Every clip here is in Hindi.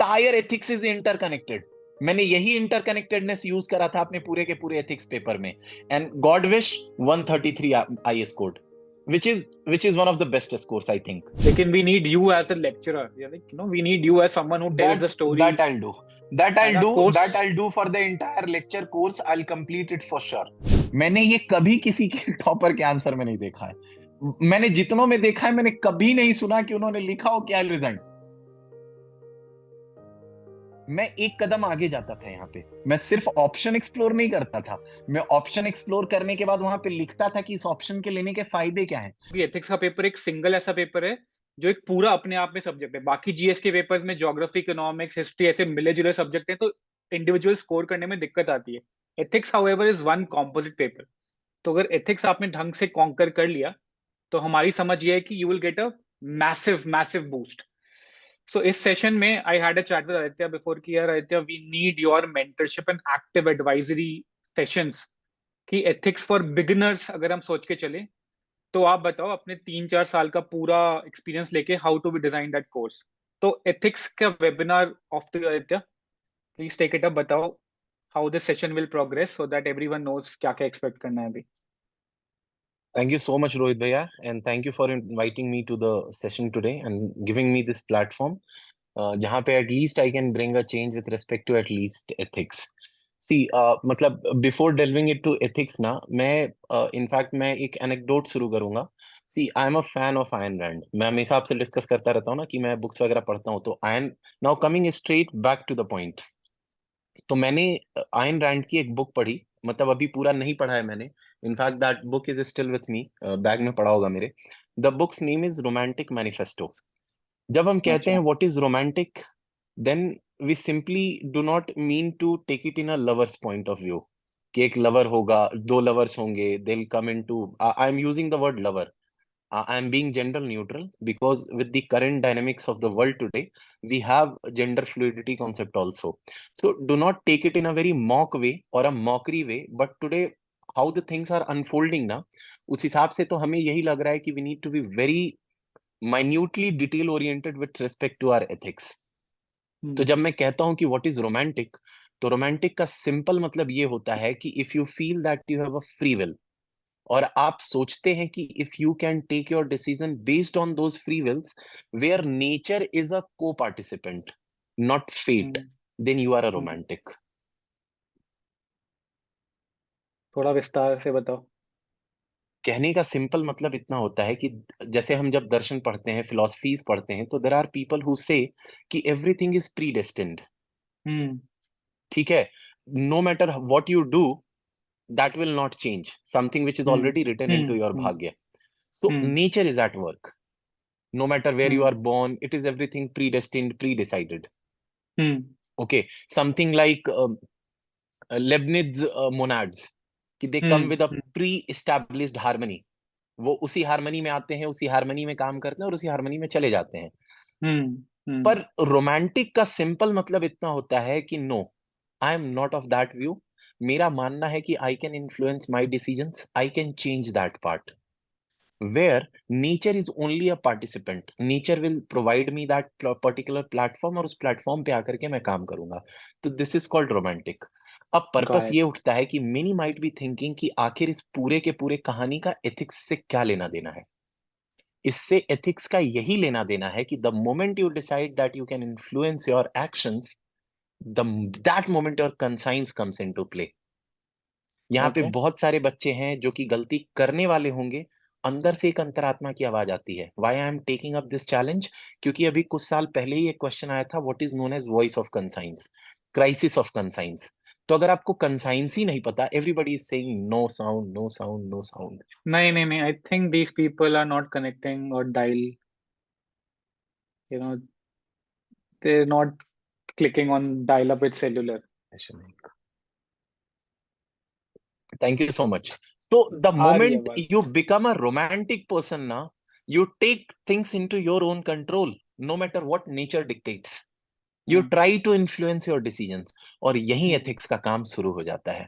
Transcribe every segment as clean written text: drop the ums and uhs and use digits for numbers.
Entire ethics is interconnected. मैंने यही इंटरकनेक्टेडनेस यूज करा था अपने पूरे के पूरे एथिक्स पेपर में, and God wish 133 I scored, which is one of the best scores, I think. लेकिन we need you as the lecturer. We need you as someone who tells the story. That I'll do. That है I'll ना do. course. That I'll do for the entire lecture course. I'll complete it for sure. मैंने ये कभी किसी के टॉपर के आंसर में नहीं देखा है। मैंने जितनों में देखा है, मैंने कभी नहीं सुना कि उन्होंने लिखा हो कि आई रिजाइन। मैं एक कदम आगे जाता था यहाँ पे, मैं सिर्फ ऑप्शन एक्सप्लोर नहीं करता था, मैं ऑप्शन एक्सप्लोर करने के बाद वहां पे लिखता था कि इस ऑप्शन के लेने के फायदे क्या हैं। एथिक्स का पेपर एक सिंगल ऐसा पेपर है जो एक पूरा अपने आप में सब्जेक्ट है। बाकी जीएस के पेपर्स में ज्योग्राफी, इकोनॉमिक्स, हिस्ट्री ऐसे मिले जुले सब्जेक्ट हैं, तो इंडिविजुअल स्कोर करने में दिक्कत आती है। Ethics however is one composite paper. तो अगर एथिक्स आपने ढंग से कॉन्कर कर लिया तो हमारी समझ ये है कि you will get a massive massive boost. So इस सेशन में I had a chat with Aditya before कि यार Aditya, we need your mentorship and active advisory sessions कि एथिक्स फॉर बिगिनर्स अगर हम सोच के चले तो आप बताओ अपने 3-4 साल का पूरा एक्सपीरियंस लेके how to be design that course. तो एथिक्स का webinar of the Aditya, please take it up, बताओ how this session will progress so that everyone knows क्या क्या एक्सपेक्ट करना है अभी। Thank you so much, Rohit Bhaiya, and thank you for inviting me to the session today and giving me this platform. जहाँ पे at least I can bring a change with respect to at least ethics. See, मतलब before delving into ethics ना, मैं in fact मैं एक anecdote शुरू करूँगा. See, I am a fan of Ayn Rand. मैं हमेशा आपसे डिस्कस करता रहता हूँ ना कि मैं बुक्स वगैरह पढ़ता हूँ, तो now coming straight back to the point. तो मैंने आयन रैंड की एक बुक पढ़ी, मतलब अभी पूरा नहीं पढ़ा है मैंने, in fact that book is still with me, bag में पड़ा होगा मेरे। The book's name is romantic manifesto. जब हम कहते हैं अच्छा। What is romantic, then we simply do not mean to take it in a lover's point of view, कि एक लवर होगा, दो लवर्स होंगे, they will come into, I am using the word lover. I am being gender neutral because with the current dynamics of the world today, we have gender fluidity concept also. So do not take it in a very mock way or a mockery way. But today, how the things are unfolding ना, उस हिसाब से तो हमें यही लग रहा है कि we need to be very minutely detail oriented with respect to our ethics. तो जब मैं कहता हूँ कि what is romantic, तो romantic का simple मतलब ये होता है कि if you feel that you have a free will, और आप सोचते हैं कि if you can take your decision based on those free wills where nature is a co participant not fate, then you are a romantic. थोड़ा विस्तार से बताओ। कहने का सिंपल मतलब इतना होता है कि जैसे हम जब दर्शन पढ़ते हैं, फिलोसफीज पढ़ते हैं, तो there are people who say कि everything is predestined. Hmm. ठीक है, no matter what you do, that will not change something which is hmm. already written into your hmm. bhagya. So hmm. nature is at work. No matter where you hmm. are born, it is everything predestined, pre-decided. Hmm. Okay, something like Leibniz monads, कि they come with a hmm. pre-established harmony. वो उसी हारमनी में आते हैं, उसी हारमनी में काम करते हैं और उसी हारमनी में चले जाते हैं। हम्म। हम्म। पर रोमांटिक का सिंपल मतलब इतना होता है कि no, I am not of that view. मेरा मानना है कि I can influence my decisions, I can change that part, where nature is only a participant. Nature will provide me that particular platform और उस प्लेटफॉर्म पे आकर के मैं काम करूंगा। तो दिस इज कॉल्ड रोमांटिक। अब पर्पस Got ये it. उठता है कि मेनी माइट बी थिंकिंग कि आखिर इस पूरे के पूरे कहानी का एथिक्स से क्या लेना देना है। इससे एथिक्स का यही लेना देना है कि the moment you decide that you can influence your actions, the that moment your conscience comes into play. यहाँ पे Okay. बहुत सारे बच्चे हैं जो कि गलती करने वाले होंगे, अंदर से एक अंतरात्मा की आवाज आती है, why I am taking up this challenge, क्योंकि अभी कुछ साल पहले ही एक क्वेश्चन आया था, what is known as voice of conscience, crisis of conscience. तो अगर आपको कंसाइंस ही नहीं पता, everybody is saying no sound, no sound, no sound. नहीं, I think these people are not connecting or you know, they're not clicking on dial up with cellular. Thank you so much. So the आ रही है moment आवाज। you become a romantic person now, you take things into your own control, no matter what nature dictates. You hmm. try to influence your decisions, और यही हम्म। एथिक्स का काम शुरू हो जाता है।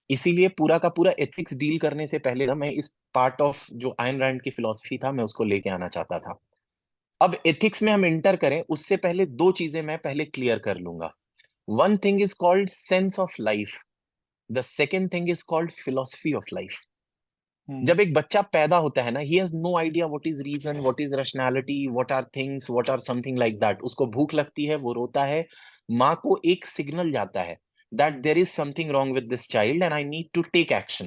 इसीलिए पूरा का पूरा एथिक्स डील करने से पहले ना, मैं इस पार्ट ऑफ जो आयन रैंड की फिलॉसफी था, मैं उसको लेके आना चाहता था। अब एथिक्स में हम इंटर करें उससे पहले दो चीजें मैं पहले क्लियर कर लूंगा. One thing is called sense of life, the second thing is called philosophy of life. Hmm जब एक बच्चा पैदा होता है ना, he has no idea what is reason, what is rationality, what are things, what are something like that. उसको भूख लगती है, वो रोता है, माँ को एक सिग्नल जाता है that there is something wrong with this child and I need to take action.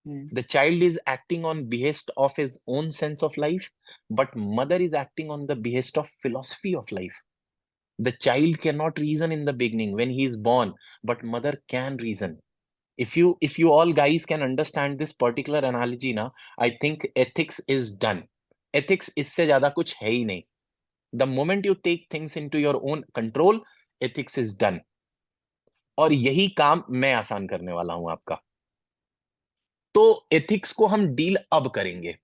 Hmm The child is acting on behest of his own sense of life, but mother is acting on the behest of philosophy of life. The child cannot reason in the beginning when he is born, but mother can reason. If you all guys can understand this particular analogy now, I think ethics is done. Ethics इससे ज्यादा कुछ है ही नहीं. The moment you take things into your own control, ethics is done. और यही काम मैं आसान करने वाला हूं आपका. तो एथिक्स को हम डील अब करेंगे.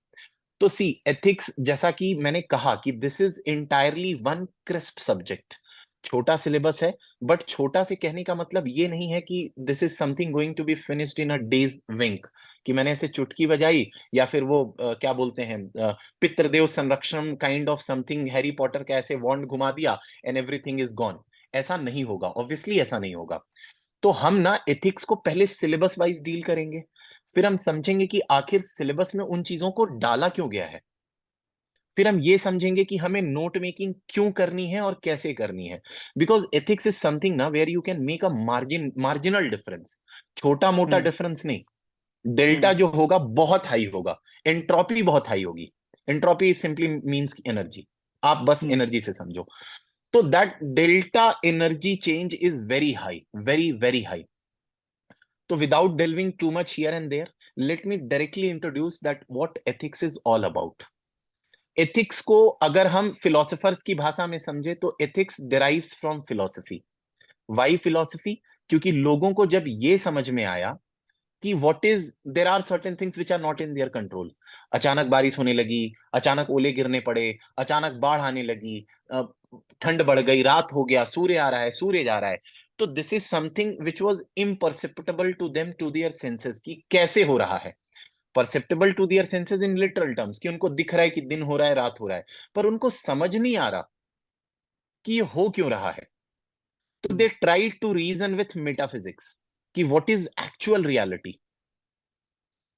तो सी एथिक्स, जैसा कि मैंने कहा कि this is entirely one crisp subject. छोटा सिलेबस है, बट छोटा से कहने का मतलब ये नहीं है कि this is something going to be finished in a days wink, कि मैंने ऐसे चुटकी बजाई, या फिर वो क्या बोलते हैं, पितृदेव संरक्षण kind of something, Harry Potter का ऐसे वॉन्ड घुमा दिया एंड एवरीथिंग इज गॉन. ऐसा नहीं होगा, ऑब्वियसली ऐसा नहीं होगा. तो हम ना एथिक्स को पहले सिलेबस वाइज डील करेंगे, फिर हम समझेंगे कि आखिर सिलेबस में उन चीजों को डाला क्यों गया है, फिर हम ये समझेंगे कि हमें नोट मेकिंग क्यों करनी है और कैसे करनी है. बिकॉज एथिक्स इज समथिंग ना where you can make a marginal difference. छोटा मोटा हम्म डिफरेंस नहीं. डेल्टा हम्म जो होगा बहुत हाई होगा, एंट्रोपी बहुत हाई होगी. एंट्रोपी सिंपली मीन्स एनर्जी, आप बस हम्म एनर्जी से समझो. तो that delta energy change is very high, very very high. So without delving too much here and there, let me directly introduce that what ethics is all about. Ethics को अगर हम फिलोसोफर्स की भाषा में समझे तो ethics derives from philosophy. Why philosophy? क्योंकि लोगों को जब ये समझ में आया कि what is, there are certain things which are not in their control. अचानक बारिश होने लगी, अचानक ओले गिरने पड़े, अचानक बाढ़ आने लगी, ठंड बढ़ गई, रात हो गया, सूर्य आ रहा है, सूर्य जा रहा है. तो this is something which was imperceptible to them, to their senses, की कैसे हो रहा है. Perceptible to their senses in literal terms, कि उनको दिख रहा है कि दिन हो रहा है, रात हो रहा है, पर उनको समझ नहीं आ रहा कि ये हो क्यों रहा है. तो they try to reason with metaphysics कि व्हाट इज एक्चुअल रियलिटी.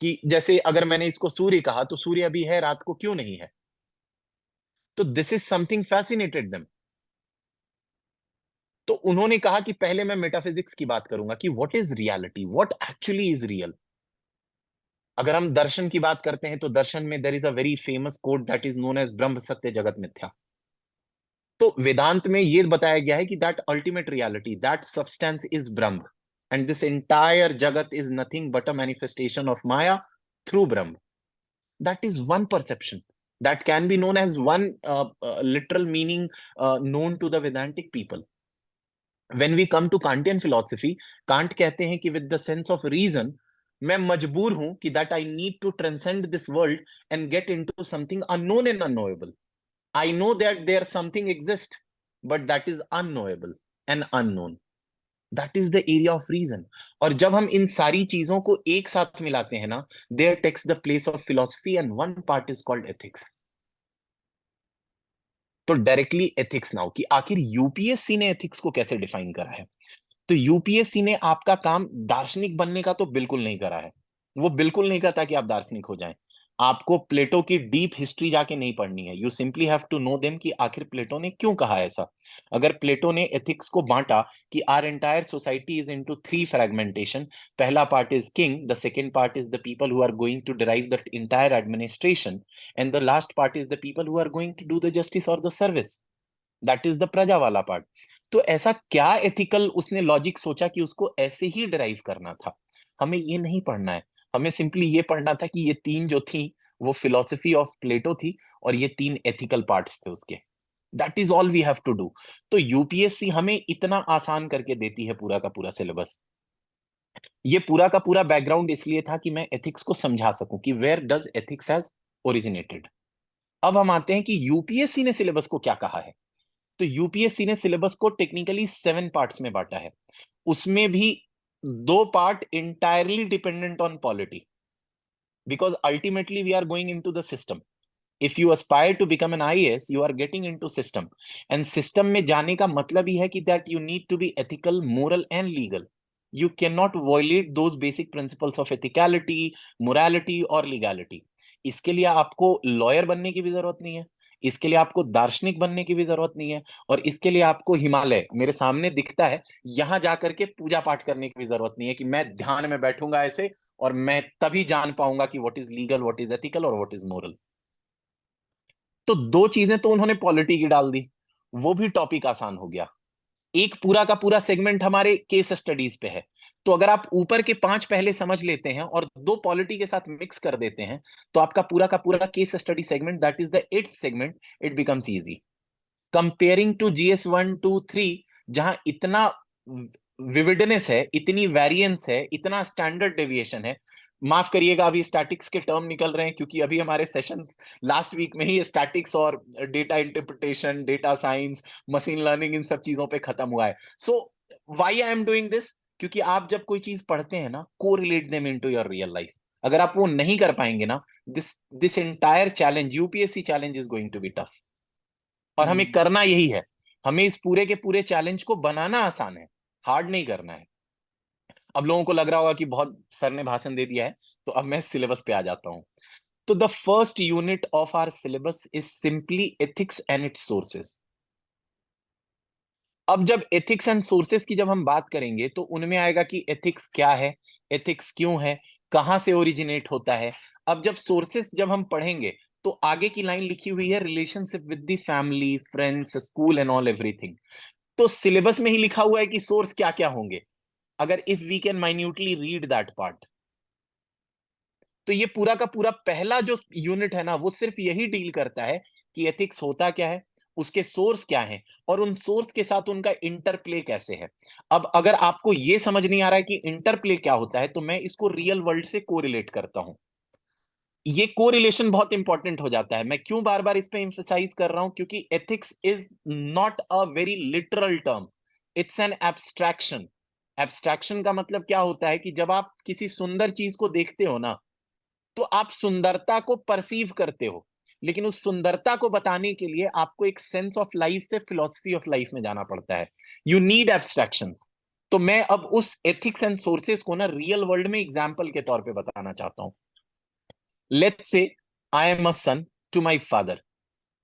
कि जैसे अगर मैंने इसको सूर्य कहा तो सूर्य अभी है, रात को क्यों नहीं है. तो this is something fascinated them. तो उन्होंने कहा कि पहले मैं मेटाफिजिक्स की बात करूंगा कि what is reality, what actually is real. अगर हम दर्शन की बात करते हैं तो दर्शन में there is a very famous quote that is known as ब्रह्म सत्य जगत मिथ्या. तो वेदांत में ये बताया गया है कि that ultimate reality, that substance is Brahma, and this entire जगत is nothing but a manifestation of Maya through Brahma. That is one perception that can be known as one literal meaning known to the Vedantic people. When we come to Kantian philosophy, Kant कहते हैं कि with the sense of reason, मैं मजबूर हूं कि that I need to transcend this world and get into something unknown and unknowable. I know that there something exists, but that is unknowable and unknown. That is the area of reason. और जब हम इन सारी चीजों को एक साथ मिलाते हैं ना, there takes the place of philosophy and one part is called ethics. तो डायरेक्टली एथिक्स नाउ, कि आखिर यूपीएससी ने एथिक्स को कैसे डिफाइन करा है. तो यूपीएससी ने आपका काम दार्शनिक बनने का तो बिल्कुल नहीं करा है. वो बिल्कुल नहीं कहता कि आप दार्शनिक हो जाएं. आपको प्लेटो की डीप हिस्ट्री जाके नहीं पढ़नी है. You simply have to know them कि आखिर प्लेटो ने क्यों कहा ऐसा. अगर प्लेटो ने एथिक्स को बांटा कि our entire society is into three fragmentation, पहला part is king, the second part is the people who are going to derive the entire administration, and the last part is the people who are going to do the justice और the service, that is the प्रजा वाला पार्ट. तो ऐसा क्या एथिकल उसने लॉजिक सोचा कि उसको ऐसे ही डिराइव करना था. हमें ये नहीं पढ़ना है. हमें सिंपली ये पढ़ना था कि ये तीन जो थी वो फिलोसफी ऑफ प्लेटो थी, और ये तीन एथिकल पार्ट्स थे उसके. That is all we have to do. तो यूपीएससी हमें इतना आसान करके देती है पूरा का पूरा सिलेबस. ये पूरा का पूरा बैकग्राउंड इसलिए था कि मैं एथिक्स को समझा सकूं कि where does ethics has originated. अब हम आते हैं कि यूपीएससी ने सिलेबस को क्या कहा है. तो यूपीएससी ने सिलेबस को टेक्निकली 7 पार्ट्स में बांटा है. उसमें भी 2 part entirely dependent on polity, because ultimately we are going into the system. If you aspire to become an IAS, you are getting into system, and system में जाने का मतलब ही है कि that you need to be ethical, moral and legal. You cannot violate those basic principles of ethicality, morality और legality. इसके लिए आपको लॉयर बनने की भी जरूरत नहीं है, इसके लिए आपको दार्शनिक बनने की भी जरूरत नहीं है, और इसके लिए आपको हिमालय मेरे सामने दिखता है यहां जाकर के पूजा पाठ करने की भी जरूरत नहीं है कि मैं ध्यान में बैठूंगा ऐसे और मैं तभी जान पाऊंगा कि what is legal, what is ethical और व्हाट इज मोरल। तो दो चीजें तो उन्होंने पॉलिटी की डाल दी, वो भी टॉपिक आसान हो गया। एक पूरा का पूरा सेगमेंट हमारे केस स्टडीज पे है। तो अगर आप ऊपर के 5 पहले समझ लेते हैं और दो पॉलिटी के साथ मिक्स कर देते हैं, तो आपका पूरा का पूरा case study segment, that is the 8th segment, it becomes easy. Comparing to GS 1 2 3, जहां इतना विविडनेस है, इतनी वेरिएंस है, इतना स्टैंडर्ड डेविएशन है। माफ करिएगा, अभी स्टैटिक्स के टर्म निकल रहे हैं क्योंकि अभी हमारे सेशंस लास्ट वीक में ही स्टैटिक्स और data interpretation, data science, machine learning, इन सब चीजों पे खत्म हुआ है। So why I am doing this, क्योंकि आप जब कोई चीज पढ़ते हैं ना, को relate them into your real life. अगर आप वो नहीं कर पाएंगे ना, this this entire challenge, UPSC challenge is going to be tough. और हमें करना यही है, हमें इस पूरे के पूरे चैलेंज को बनाना आसान है, हार्ड नहीं करना है। अब लोगों को लग रहा होगा कि बहुत सर ने भाषण दे दिया है, तो अब मैं सिलेबस पे आ जाता हूं। तो the first unit of our syllabus is simply ethics and its sources. अब जब एथिक्स एंड सोर्सेस की जब हम बात करेंगे तो उनमें आएगा कि एथिक्स क्या है, एथिक्स क्यों है, कहां से ओरिजिनेट होता है। अब जब सोर्सेस जब हम पढ़ेंगे तो आगे की लाइन लिखी हुई है relationship with the family, friends, school and all everything. तो सिलेबस में ही लिखा हुआ है कि सोर्स क्या क्या होंगे, अगर if we can minutely read that part. तो ये पूरा का पूरा पहला जो यूनिट है ना, वो सिर्फ यही डील करता है कि एथिक्स होता क्या है, उसके सोर्स क्या हैं, और उन सोर्स के साथ उनका इंटरप्ले कैसे है। अब अगर आपको ये समझ नहीं आ रहा है कि इंटरप्ले क्या होता है, तो मैं इसको रियल वर्ल्ड से कोरिलेट करता हूं। ये कोरिलेशन बहुत इंपॉर्टेंट हो जाता है। मैं क्यों बार बार इस पे इंफेसाइज कर रहा हूं, क्योंकि ethics is not a very literal term, it's an abstraction. Abstraction का मतलब क्या होता है कि जब आप किसी सुंदर चीज को देखते हो ना, तो आप सुंदरता को परसीव करते हो, लेकिन उस सुंदरता को बताने के लिए आपको एक सेंस ऑफ लाइफ से फिलॉसफी ऑफ लाइफ में जाना पड़ता है। You need abstractions. तो मैं अब उस एथिक्स एंड सोर्सेस को ना रियल वर्ल्ड में एग्जाम्पल के तौर पे बताना चाहता हूं। Let's say I am a son to my father.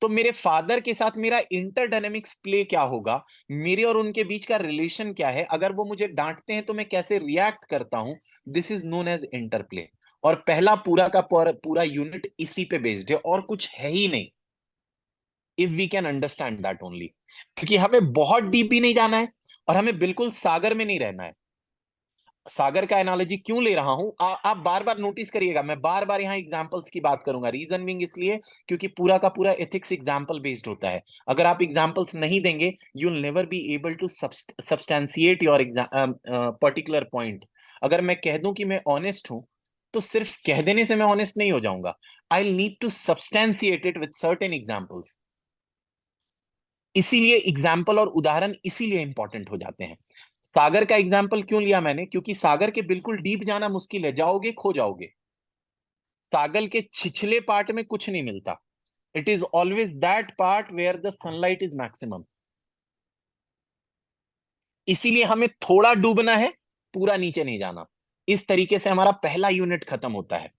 तो मेरे फादर के साथ मेरा इंटरडायनेमिक्स प्ले क्या होगा, मेरे और उनके बीच का रिलेशन क्या है, अगर वो मुझे डांटते हैं तो मैं कैसे रिएक्ट करता हूं, this is known as interplay. और पहला पूरा का पूरा यूनिट इसी पे बेस्ड है, और कुछ है ही नहीं। If we can understand that only, क्योंकि हमें बहुत डीप भी नहीं जाना है और हमें बिल्कुल सागर में नहीं रहना है। सागर का एनालॉजी क्यों ले रहा हूं, आप बार बार नोटिस करिएगा, मैं बार बार यहां एग्जांपल्स की बात करूंगा। रीजन बिंग इसलिए क्योंकि पूरा का पूरा एथिक्स एग्जांपल बेस्ड होता है। अगर आप एग्जांपल्स नहीं देंगे, you will never be able to substantiate your particular point. अगर मैं कह दूं कि मैं ऑनेस्ट हूं, तो सिर्फ कह देने से मैं ऑनेस्ट नहीं हो जाऊंगा। I need to substantiate it with certain examples. इसीलिए एग्जाम्पल और उदाहरण इसीलिए इंपॉर्टेंट हो जाते हैं। सागर का एग्जाम्पल क्यों लिया मैंने, क्योंकि सागर के बिल्कुल डीप जाना मुश्किल है, जाओगे खो जाओगे। सागर के छिछले पार्ट में कुछ नहीं मिलता। It is always that part where the sunlight is maximum. इसीलिए हमें थोड़ा डूबना है, पूरा नीचे नहीं जाना। इस तरीके से हमारा पहला यूनिट खत्म होता है।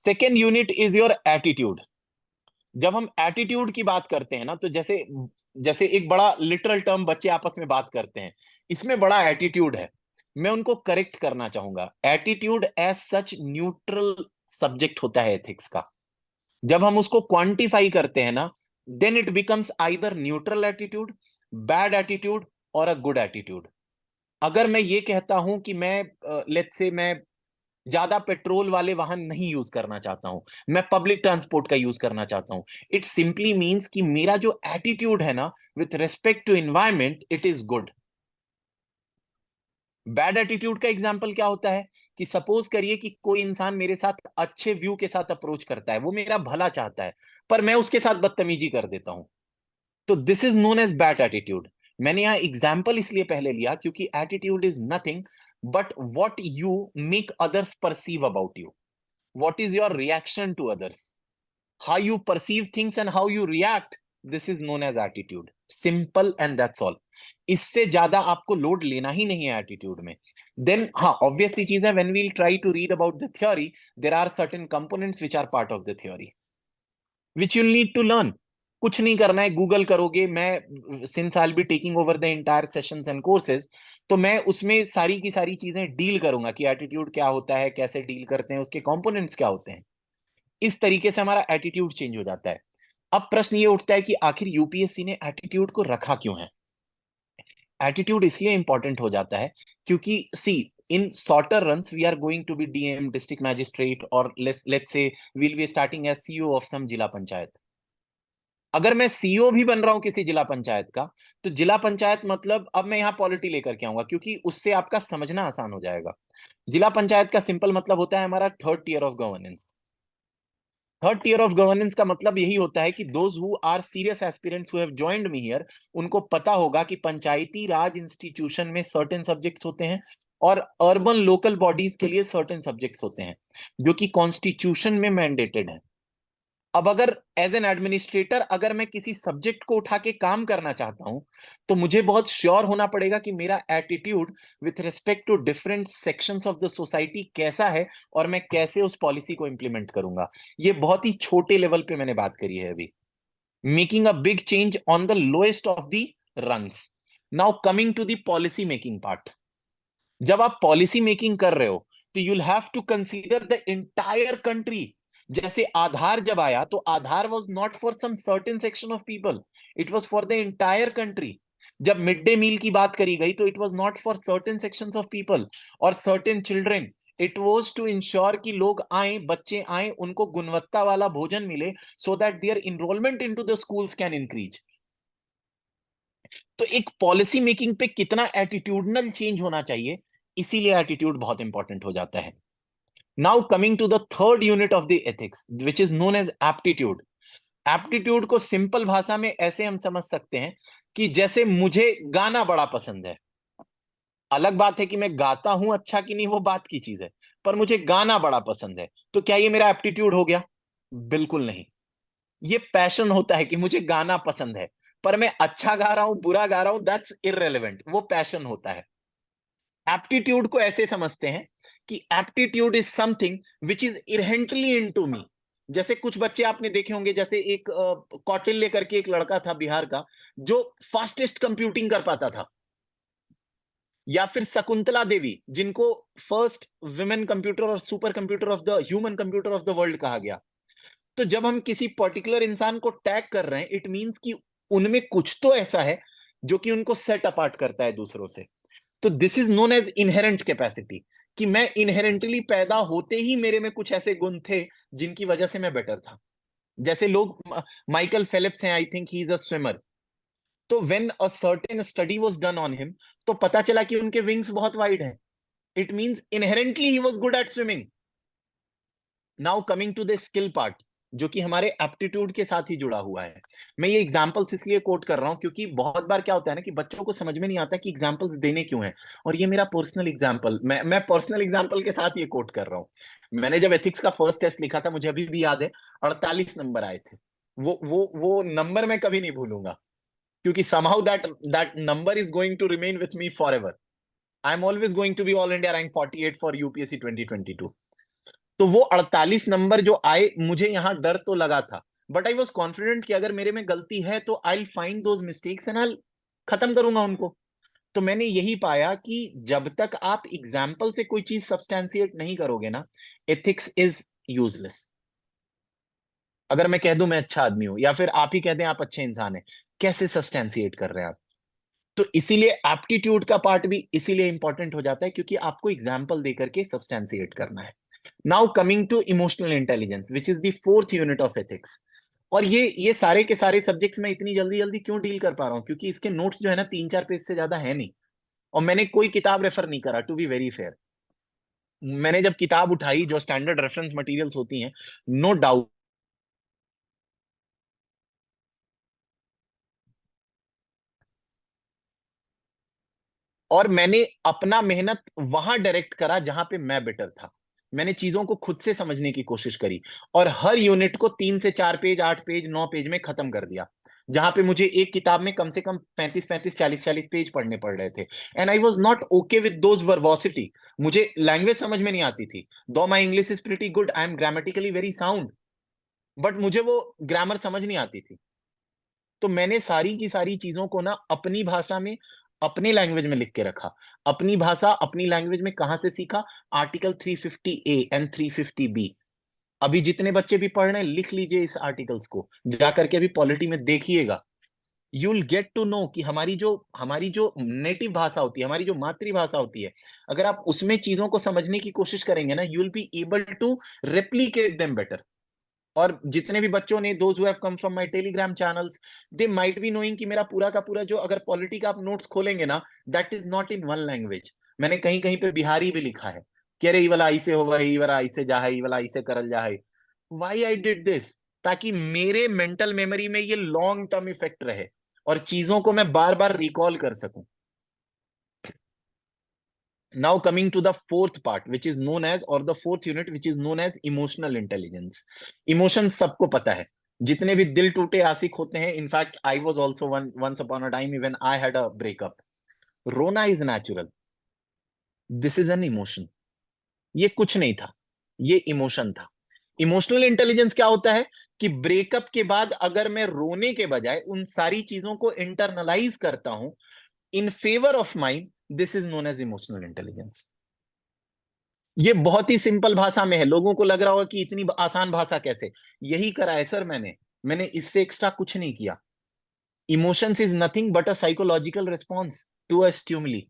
Second unit is your attitude. जब हम एटीट्यूड की बात करते हैं ना, तो जैसे जैसे एक बड़ा लिटरल टर्म बच्चे आपस में बात करते हैं, इसमें बड़ा एटीट्यूड है। मैं उनको करेक्ट करना चाहूंगा। Attitude as such neutral subject होता है एथिक्स का। जब हम उसको क्वांटिफाई करते हैं ना, then it becomes either neutral attitude, bad attitude और अ गुड एटीट्यूड। अगर मैं ये कहता हूं कि मैं लेट्स से मैं ज्यादा पेट्रोल वाले वाहन नहीं यूज करना चाहता हूं, मैं पब्लिक ट्रांसपोर्ट का यूज करना चाहता हूं, इट सिंपली मींस कि मेरा जो एटीट्यूड है ना with respect to environment, it is good. Bad attitude का एग्जांपल क्या होता है, कि सपोज करिए कि कोई इंसान मेरे साथ अच्छे व्यू के साथ अप्रोच करता है, वो मेरा भला चाहता है, पर मैं उसके साथ बदतमीजी कर देता हूं, तो this is known as bad attitude. मैंने यहां एग्जाम्पल इसलिए पहले लिया क्योंकि attitude is nothing but what you make others perceive about you, what is your reaction to others। how you perceive things and how you react, this is known as attitude. Simple and that's all. इससे ज्यादा आपको लोड लेना ही नहीं है एटीट्यूड में. देन हाँ, ऑब्वियसली चीज है, when we'll try to read about the theory, there are certain components which are part of the theory which you'll need to learn. कुछ नहीं करना है, गूगल करोगे. मैं since I will be taking over the entire sessions and courses, तो मैं उसमें सारी की सारी चीजें डील करूंगा कि एटीट्यूड क्या होता है, कैसे डील करते हैं, उसके कंपोनेंट्स क्या होते हैं. इस तरीके से हमारा एटीट्यूड चेंज हो जाता है. अब प्रश्न ये उठता है कि आखिर यूपीएससी ने एटीट्यूड को रखा क्यों है. एटीट्यूड इसलिए इंपॉर्टेंट हो जाता है क्योंकि see, in shorter runs we are going to be DM, district magistrate, और let's say we'll be starting as CEO of some zila panchayat. अगर मैं सीईओ भी बन रहा हूं किसी जिला पंचायत का, तो जिला पंचायत मतलब अब मैं यहां पॉलिटी लेकर के आऊंगा, क्योंकि उससे आपका समझना आसान हो जाएगा. जिला पंचायत का सिंपल मतलब होता है हमारा third tier of governance. Third tier of governance का मतलब यही होता है कि those who are serious aspirants who have joined me here, उनको पता होगा कि पंचायती राज इंस्टीट्यूशन में सर्टेन सब्जेक्ट्स होते हैं और अर्बन लोकल बॉडीज के लिए सर्टेन सब्जेक्ट्स होते हैं जो कि कॉन्स्टिट्यूशन में मैंडेटेड है. अब अगर एज एन एडमिनिस्ट्रेटर अगर मैं किसी सब्जेक्ट को उठा के काम करना चाहता हूं, तो मुझे बहुत श्योर होना पड़ेगा कि मेरा attitude with respect to different sections of the society कैसा है और मैं कैसे उस पॉलिसी को इंप्लीमेंट करूंगा. ये बहुत ही छोटे लेवल पे मैंने बात करी है अभी. Making a big change on the lowest of the rungs. Now coming to the policy making part. जब आप पॉलिसी मेकिंग कर रहे हो, तो you'll have to consider the entire country. जैसे आधार जब आया, तो Aadhaar was not for some certain section of people, it was for the entire country. जब मिड डे मील की बात करी गई, तो it was not for certain sections of people और certain children. It was to ensure कि लोग आए, बच्चे आए, उनको गुणवत्ता वाला भोजन मिले, so that their enrolment into the schools can increase. तो एक पॉलिसी मेकिंग पे कितना एटीट्यूडनल चेंज होना चाहिए, इसीलिए एटीट्यूड बहुत इंपॉर्टेंट हो जाता है. Now coming to the third unit of the ethics which is known as aptitude. Aptitude को सिंपल भाषा में ऐसे हम समझ सकते हैं कि जैसे मुझे गाना बड़ा पसंद है. अलग बात है कि मैं गाता हूं अच्छा कि नहीं, वो बात की चीज है, पर मुझे गाना बड़ा पसंद है, तो क्या ये मेरा एप्टीट्यूड हो गया? बिल्कुल नहीं. ये पैशन होता है कि मुझे गाना पसंद है, पर मैं अच्छा गा रहा हूं बुरा गा रहा हूं, दैट्स इररेलेवेंट. वो पैशन होता है. एप्टीट्यूड को ऐसे समझते हैं कि aptitude is something which is inherently into me. जैसे कुछ बच्चे आपने देखे होंगे, जैसे एक कौटिल्य करके एक लड़का था बिहार का, जो फास्टेस्ट कंप्यूटिंग कर पाता था. या फिर शकुंतला देवी, जिनको फर्स्ट विमेन कंप्यूटर और super computer of the human computer of the world कहा गया. तो जब हम किसी पर्टिकुलर इंसान को टैग कर रहे हैं, इट मींस कि उनमें कुछ तो ऐसा है जो कि उनको सेट अपार्ट करता है दूसरों से. तो this is known as inherent capacity, कि मैं इनहेरेंटली पैदा होते ही मेरे में कुछ ऐसे गुण थे जिनकी वजह से मैं बेटर था. जैसे लोग, माइकल फेलिप्स हैं, I think he is a swimmer. तो when a certain study was done on him, तो पता चला कि उनके विंग्स बहुत वाइड हैं. It means inherently he was good at swimming. Now coming to the skill part, जो कि हमारे एप्टीट्यूड के साथ ही जुड़ा हुआ है. मैं ये एग्जांपल्स इसलिए कोट कर रहा हूं क्योंकि बहुत बार क्या होता है ना कि बच्चों को समझ में नहीं आता कि एग्जांपल्स देने क्यों हैं. और ये मेरा पर्सनल एग्जांपल, मैं पर्सनल एग्जांपल के साथ ये कोट कर रहा हूं. मैंने जब एथिक्स का फर्स्ट टेस्ट लिखा था, मुझे अभी भी याद है, 48 नंबर आए थे. वो नंबर मैं कभी नहीं भूलूंगा, क्योंकि somehow that number is going to remain with me forever. I'm always going to be all India rank 48 for UPSC 2022. तो वो 48 नंबर जो आए, मुझे यहां डर तो लगा था, बट आई वॉज कॉन्फिडेंट कि अगर मेरे में गलती है तो I find those mistakes and I खत्म करूंगा उनको. तो मैंने यही पाया कि जब तक आप एग्जाम्पल से कोई चीज सब्सटैंसिएट नहीं करोगे ना, एथिक्स इज यूजलेस. अगर मैं कह दूं मैं अच्छा आदमी हूं, या फिर आप ही कह दें आप अच्छे इंसान हैं, कैसे सब्सटैंसिएट कर रहे हैं आप? तो इसीलिए एप्टीट्यूड का पार्ट भी इसीलिए इंपॉर्टेंट हो जाता है, क्योंकि आपको एग्जाम्पल देकर के सब्सटैंसिएट करना है. Now coming to emotional intelligence which is the fourth unit of ethics. और ये सारे के सारे सब्जेक्ट्स में इतनी जल्दी जल्दी क्यों डील कर पा रहा हूं, क्योंकि इसके नोट्स जो है ना 3-4 पेज से ज्यादा है नहीं, और मैंने कोई किताब रेफर नहीं करा, टू बी वेरी फेयर. मैंने जब किताब उठाई जो स्टैंडर्ड रेफरेंस मटेरियल्स होती हैं, नो डाउट, और मैंने अपना मेहनत वहां डायरेक्ट करा जहां पे मैं बेटर था. मैंने चीजों को खुद से समझने की कोशिश करी, और हर यूनिट को 3 से 4 पेज, 8 पेज, 9 पेज में खत्म कर दिया, जहां पे मुझे एक किताब में कम से कम 35-35, 40-40 पेज पढ़ने पड़ रहे थे। And I was not okay with those verbosity. मुझे लैंग्वेज समझ में नहीं आती थी, though my English is pretty good, I am grammatically very sound, but मुझे वो ग्रामर समझ नहीं आती थी। तो मैंने सारी की सारी चीजों को ना अपनी भाषा में, अपने लैंग्वेज में लिख के रखा। अपनी भाषा अपनी लैंग्वेज में कहां से सीखा? Article 350A and 350B। अभी जितने बच्चे भी पढ़ रहे हैं, लिख लीजिए इस आर्टिकल्स को, जाकर के अभी पॉलिटी में देखिएगा। You will get to know कि हमारी जो नेटिव भाषा होती है, हमारी जो मातृभाषा होती है, अगर आप उसमें चीजों को समझने की कोशिश करेंगे ना, you will be able to replicate them better. और जितने भी बच्चों ने, those who have come from my Telegram channels, they might be knowing कि मेरा पूरा का पूरा जो, अगर पॉलिटी का आप नोट्स खोलेंगे ना, that is not in one language. मैंने कहीं कहीं पे बिहारी भी लिखा है कि अरे ई वाला ऐसे होगा, ई वाला ऐसे जा है, ई वाला ऐसे करल जा है। Why I did this? ताकि मेरे मेंटल मेमोरी में ये लॉन्ग टर्म इफेक्ट रहे और चीजों को मैं बार बार रिकॉल कर सकूं। Now coming to the fourth part, which is known as, or the fourth unit, which is known as emotional intelligence. Emotion सबको पता है, जितने भी दिल टूटे आशिक होते हैं, in fact I was also once upon a time, even I had a breakup. रोना is natural, this is an emotion. ये कुछ नहीं था, ये इमोशन था। इमोशनल इंटेलिजेंस क्या होता है कि ब्रेकअप के बाद अगर मैं रोने के बजाय उन सारी चीजों को इंटरनलाइज करता हूं in favour of mind, this is known as emotional intelligence. ये बहुत ही सिंपल भाषा में है, लोगों को लग रहा होगा कि इतनी आसान भाषा कैसे। यही करा है सर मैंने इससे एक्स्ट्रा कुछ नहीं किया। Emotions is nothing but a psychological response to a stimuli.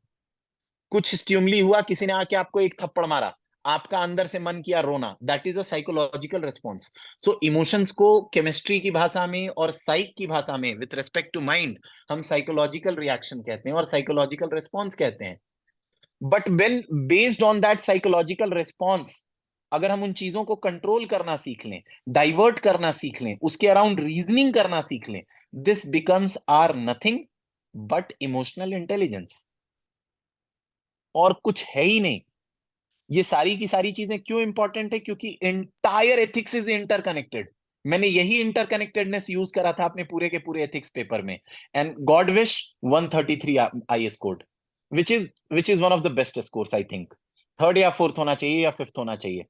कुछ स्ट्यूमली हुआ, किसी ने आके आपको एक थप्पड़ मारा, आपका अंदर से मन किया रोना, that is a psychological response. So emotions को केमिस्ट्री की भाषा में और साइक की भाषा में, विथ रिस्पेक्ट टू माइंड, हम साइकोलॉजिकल रिएक्शन कहते हैं और साइकोलॉजिकल रिस्पॉन्स कहते हैं। But when based on that psychological response, अगर हम उन चीजों को कंट्रोल करना सीख लें, डाइवर्ट करना सीख लें, उसके अराउंड रीजनिंग करना सीख लें, this becomes are nothing but emotional intelligence. और कुछ है ही नहीं। ये सारी की सारी चीजें क्यों इंपॉर्टेंट है? क्योंकि एंटायर एथिक्स इज इंटरकनेक्टेड। मैंने यही इंटरकनेक्टेडनेस यूज करा था अपने पूरे के पूरे एथिक्स पेपर में, and God wish 133 I scored, which is one of the best scores I think. Third या फोर्थ होना चाहिए या फिफ्थ होना चाहिए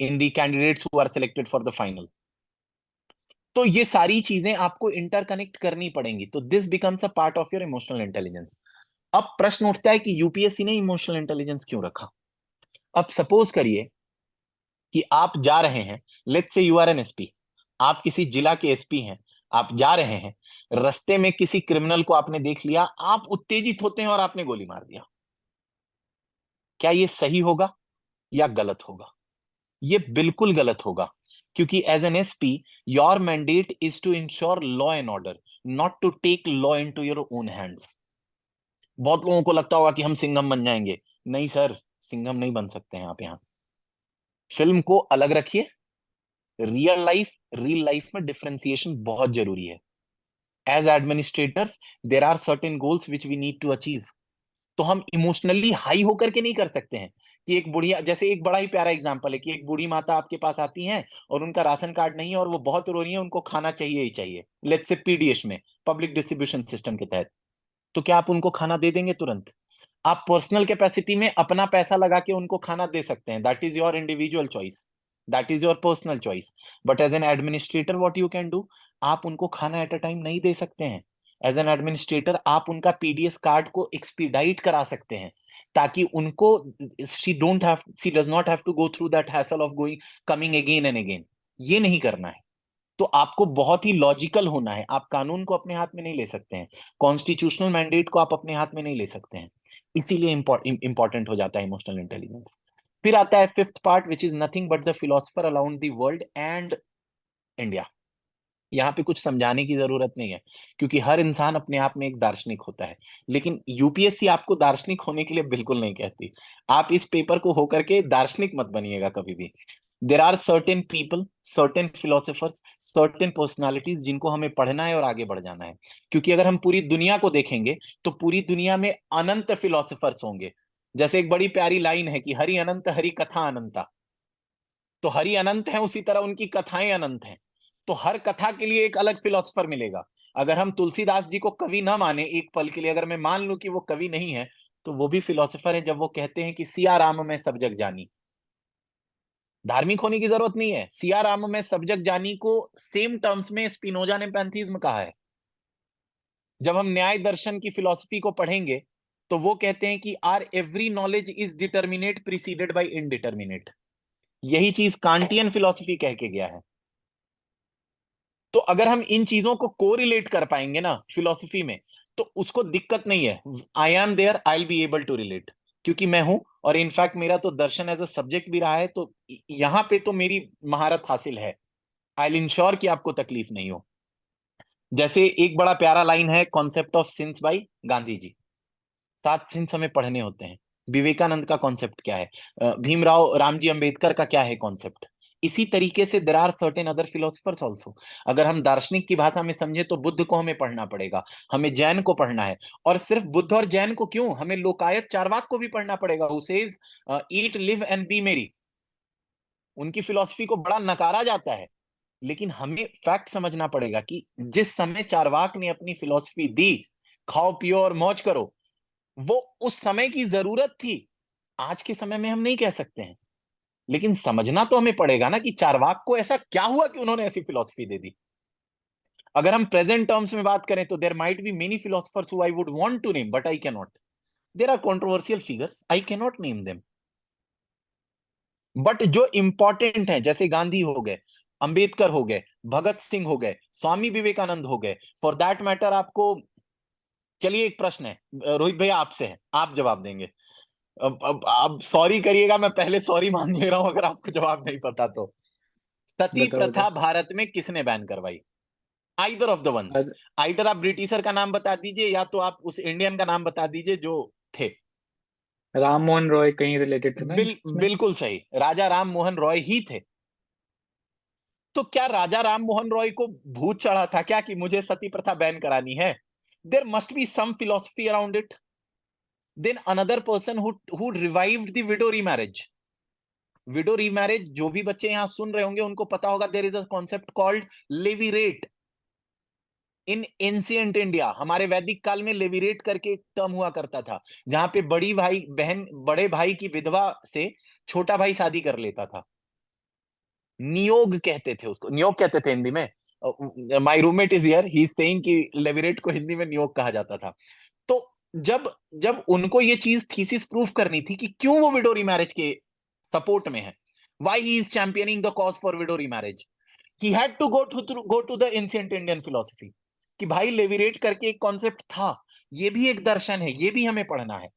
in the candidates who are selected for the final. तो ये सारी चीजें आपको इंटरकनेक्ट करनी पड़ेंगी, तो this becomes a part of your emotional intelligence. अब प्रश्न उठता है कि यूपीएससी ने इमोशनल इंटेलिजेंस क्यों रखा? अब सपोज करिए कि आप जा रहे हैं, let's say you are N SP, आप किसी जिला के एसपी हैं, आप जा रहे हैं, रास्ते में किसी क्रिमिनल को आपने देख लिया, आप उत्तेजित होते हैं और आपने गोली मार दिया। क्या ये सही होगा या गलत होगा? ये बिल्कुल गलत होगा, क्योंकि as an SP your mandate is to ensure law and order, not to take law into your own hands. बहुत लोगों को लगता होगा कि हम सिंघम बन जाएंगे। नहीं सर, सिंघम नहीं बन सकते हैं आप। यहाँ फिल्म को अलग रखिए, रियल लाइफ में डिफरेंशिएशन बहुत जरूरी है। As administrators there are certain goals which we need to achieve. तो हम इमोशनली हाई होकर के नहीं कर सकते हैं कि एक बुढ़िया, जैसे एक बड़ा ही प्यारा एग्जांपल है कि एक बूढ़ी माता आपके पास आती हैं और उनका राशन कार्ड नहीं है और वो बहुत रो रही है, उनको खाना चाहिए ही चाहिए, लेट्स से पीडीएस में, पब्लिक डिस्ट्रीब्यूशन सिस्टम के तहत। तो क्या आप उनको खाना दे देंगे तुरंत? आप पर्सनल कैपेसिटी में अपना पैसा लगा के उनको खाना दे सकते हैं, that is your individual choice, that is your personal choice. But as an administrator what you can do, आप उनको खाना एट अ टाइम नहीं दे सकते हैं। एज एन एडमिनिस्ट्रेटर आप उनका पीडीएस कार्ड को एक्सपीडाइट करा सकते हैं, ताकि उनको, she does not have to go through that hassle of going, coming again and again. ये नहीं करना है। तो आपको बहुत ही लॉजिकल होना है। आप कानून को अपने हाथ में नहीं ले सकते हैं, कॉन्स्टिट्यूशनल मैंडेट को आप अपने हाथ में नहीं ले सकते हैं। इसीलिए इंपॉर्टेंट हो जाता है इमोशनल इंटेलिजेंस। फिर आता है fifth part, which is nothing but the philosopher around the world and India. यहाँ पे कुछ समझाने की जरूरत नहीं है, क्योंकि हर इंसान अपने आप में एक दार्शनिक होता है। लेकिन यूपीएससी आपको दार्शनिक होने के लिए बिल्कुल नहीं कहती। आप इस पेपर को होकर के दार्शनिक मत बनिएगा कभी भी। There are certain people, certain philosophers, certain personalities जिनको हमें पढ़ना है और आगे बढ़ जाना है। क्योंकि अगर हम पूरी दुनिया को देखेंगे तो पूरी दुनिया में अनंत फिलोसफर्स होंगे। जैसे एक बड़ी प्यारी लाइन है कि हरि अनंत हरि कथा अनंता। तो हरि अनंत है, उसी तरह उनकी कथाएं अनंत हैं। तो हर कथा के लिए एक अलग फिलोसफर मिलेगा। अगर हम तुलसीदास जी को कवि ना माने एक पल के लिए, अगर मैं मान लूं कि वो कवि नहीं है, तो वो भी फिलोसफर है जब वो कहते हैं कि सिया राम में सब जग जानी। धार्मिक होने की जरूरत नहीं है, सिया राम में सब जग जानी को सेम टर्म्स में स्पिनोजा ने पैंथीज्म कहा है। जब हम न्याय दर्शन की फिलॉसफी को पढ़ेंगे तो वो कहते हैं कि our every knowledge is determinate preceded by indeterminate. यही चीज कांटियन फिलॉसफी कह के गया है। तो अगर हम इन चीजों को कोरिलेट कर पाएंगे ना फिलॉसफी में, तो उसको दिक्कत नहीं है। I am there, I will be able to relate, क्योंकि मैं हूं। और इनफैक्ट मेरा तो दर्शन एज अ सब्जेक्ट भी रहा है, तो यहां पे तो मेरी महारत हासिल है। आई विल इंश्योर कि आपको तकलीफ नहीं हो। जैसे एक बड़ा प्यारा लाइन है, concept of sins by Gandhi ji. 7 sins हमें पढ़ने होते हैं। विवेकानंद का कॉन्सेप्ट क्या है? भीमराव रामजी अंबेडकर का क्या है कॉन्सेप्ट? इसी तरीके से there are certain other philosophers also. अगर हम दार्शनिक की भाषा में समझे तो बुद्ध को हमें पढ़ना पड़ेगा, हमें जैन को पढ़ना है। और सिर्फ बुद्ध और जैन को क्यों, हमें लोकायत चार्वाक को भी पढ़ना पड़ेगा, who says eat live and be merry. उनकी फिलॉसफी को बड़ा नकारा जाता है, लेकिन हमें फैक्ट समझना पड़ेगा कि जिस समय चार्वाक ने अपनी फिलॉसफी दी, खाओ पियो और मौज करो, वो उस समय की जरूरत थी। आज के समय में हम नहीं कह सकते हैं। लेकिन समझना तो हमें पड़ेगा ना कि चार्वाक को ऐसा क्या हुआ कि उन्होंने ऐसी फिलॉसफी दे दी। अगर हम प्रेजेंट टर्म्स में बात करें तो there might be many philosophers who I would want to name, but I can not. There are controversial figures, I can not name them. But जो इंपॉर्टेंट है, जैसे गांधी हो गए, अंबेडकर हो गए, भगत सिंह हो गए, स्वामी विवेकानंद हो गए, फॉर दैट मैटर आपको। चलिए एक प्रश्न है, रोहित भैया आपसे है, आप जवाब देंगे। अब आप सॉरी करिएगा, मैं पहले सॉरी मांग ले रहा हूं अगर आपको जवाब नहीं पता तो। सती बताओ प्रथा बताओ। भारत में किसने बैन करवाई? Either of the one. अद- आइदर आप ब्रिटिशर का नाम बता दीजिए, या तो आप उस इंडियन का नाम बता दीजिए जो थे। राम मोहन रॉय कहीं रिलेटेड थे ना इसमें? बिल्कुल सही, राजा राम मोहन रॉय ही थे। तो क्या राजा राम मोहन रॉय को भूत चढ़ा था क्या कि मुझे सती प्रथा बैन करानी है? There must be some philosophy around it. Then another person who revived the widow remarriage. Widow remarriage, जो भी बच्चे यहां सुन रहे होंगे उनको पता होगा, there is a concept called levirate. In ancient India, हमारे वैदिक काल में लेविरेट करके एक टर्म हुआ करता था, जहां पे बड़ी भाई बहन, बड़े भाई की विधवा से छोटा भाई शादी कर लेता था। नियोग कहते थे उसको, नियोग कहते थे हिंदी में। My roommate is here, he is saying कि लेविरेट को हिंदी में नियोग कहा जाता था। तो जब जब उनको ये चीज थीसिस प्रूफ करनी थी कि क्यों वो विडो मैरिज के सपोर्ट में है, why he is championing the cause for widow marriage, he had to go to the ancient Indian philosophy. कि भाई लेविरेट करके एक कॉन्सेप्ट था, ये भी एक दर्शन है, ये भी हमें पढ़ना है।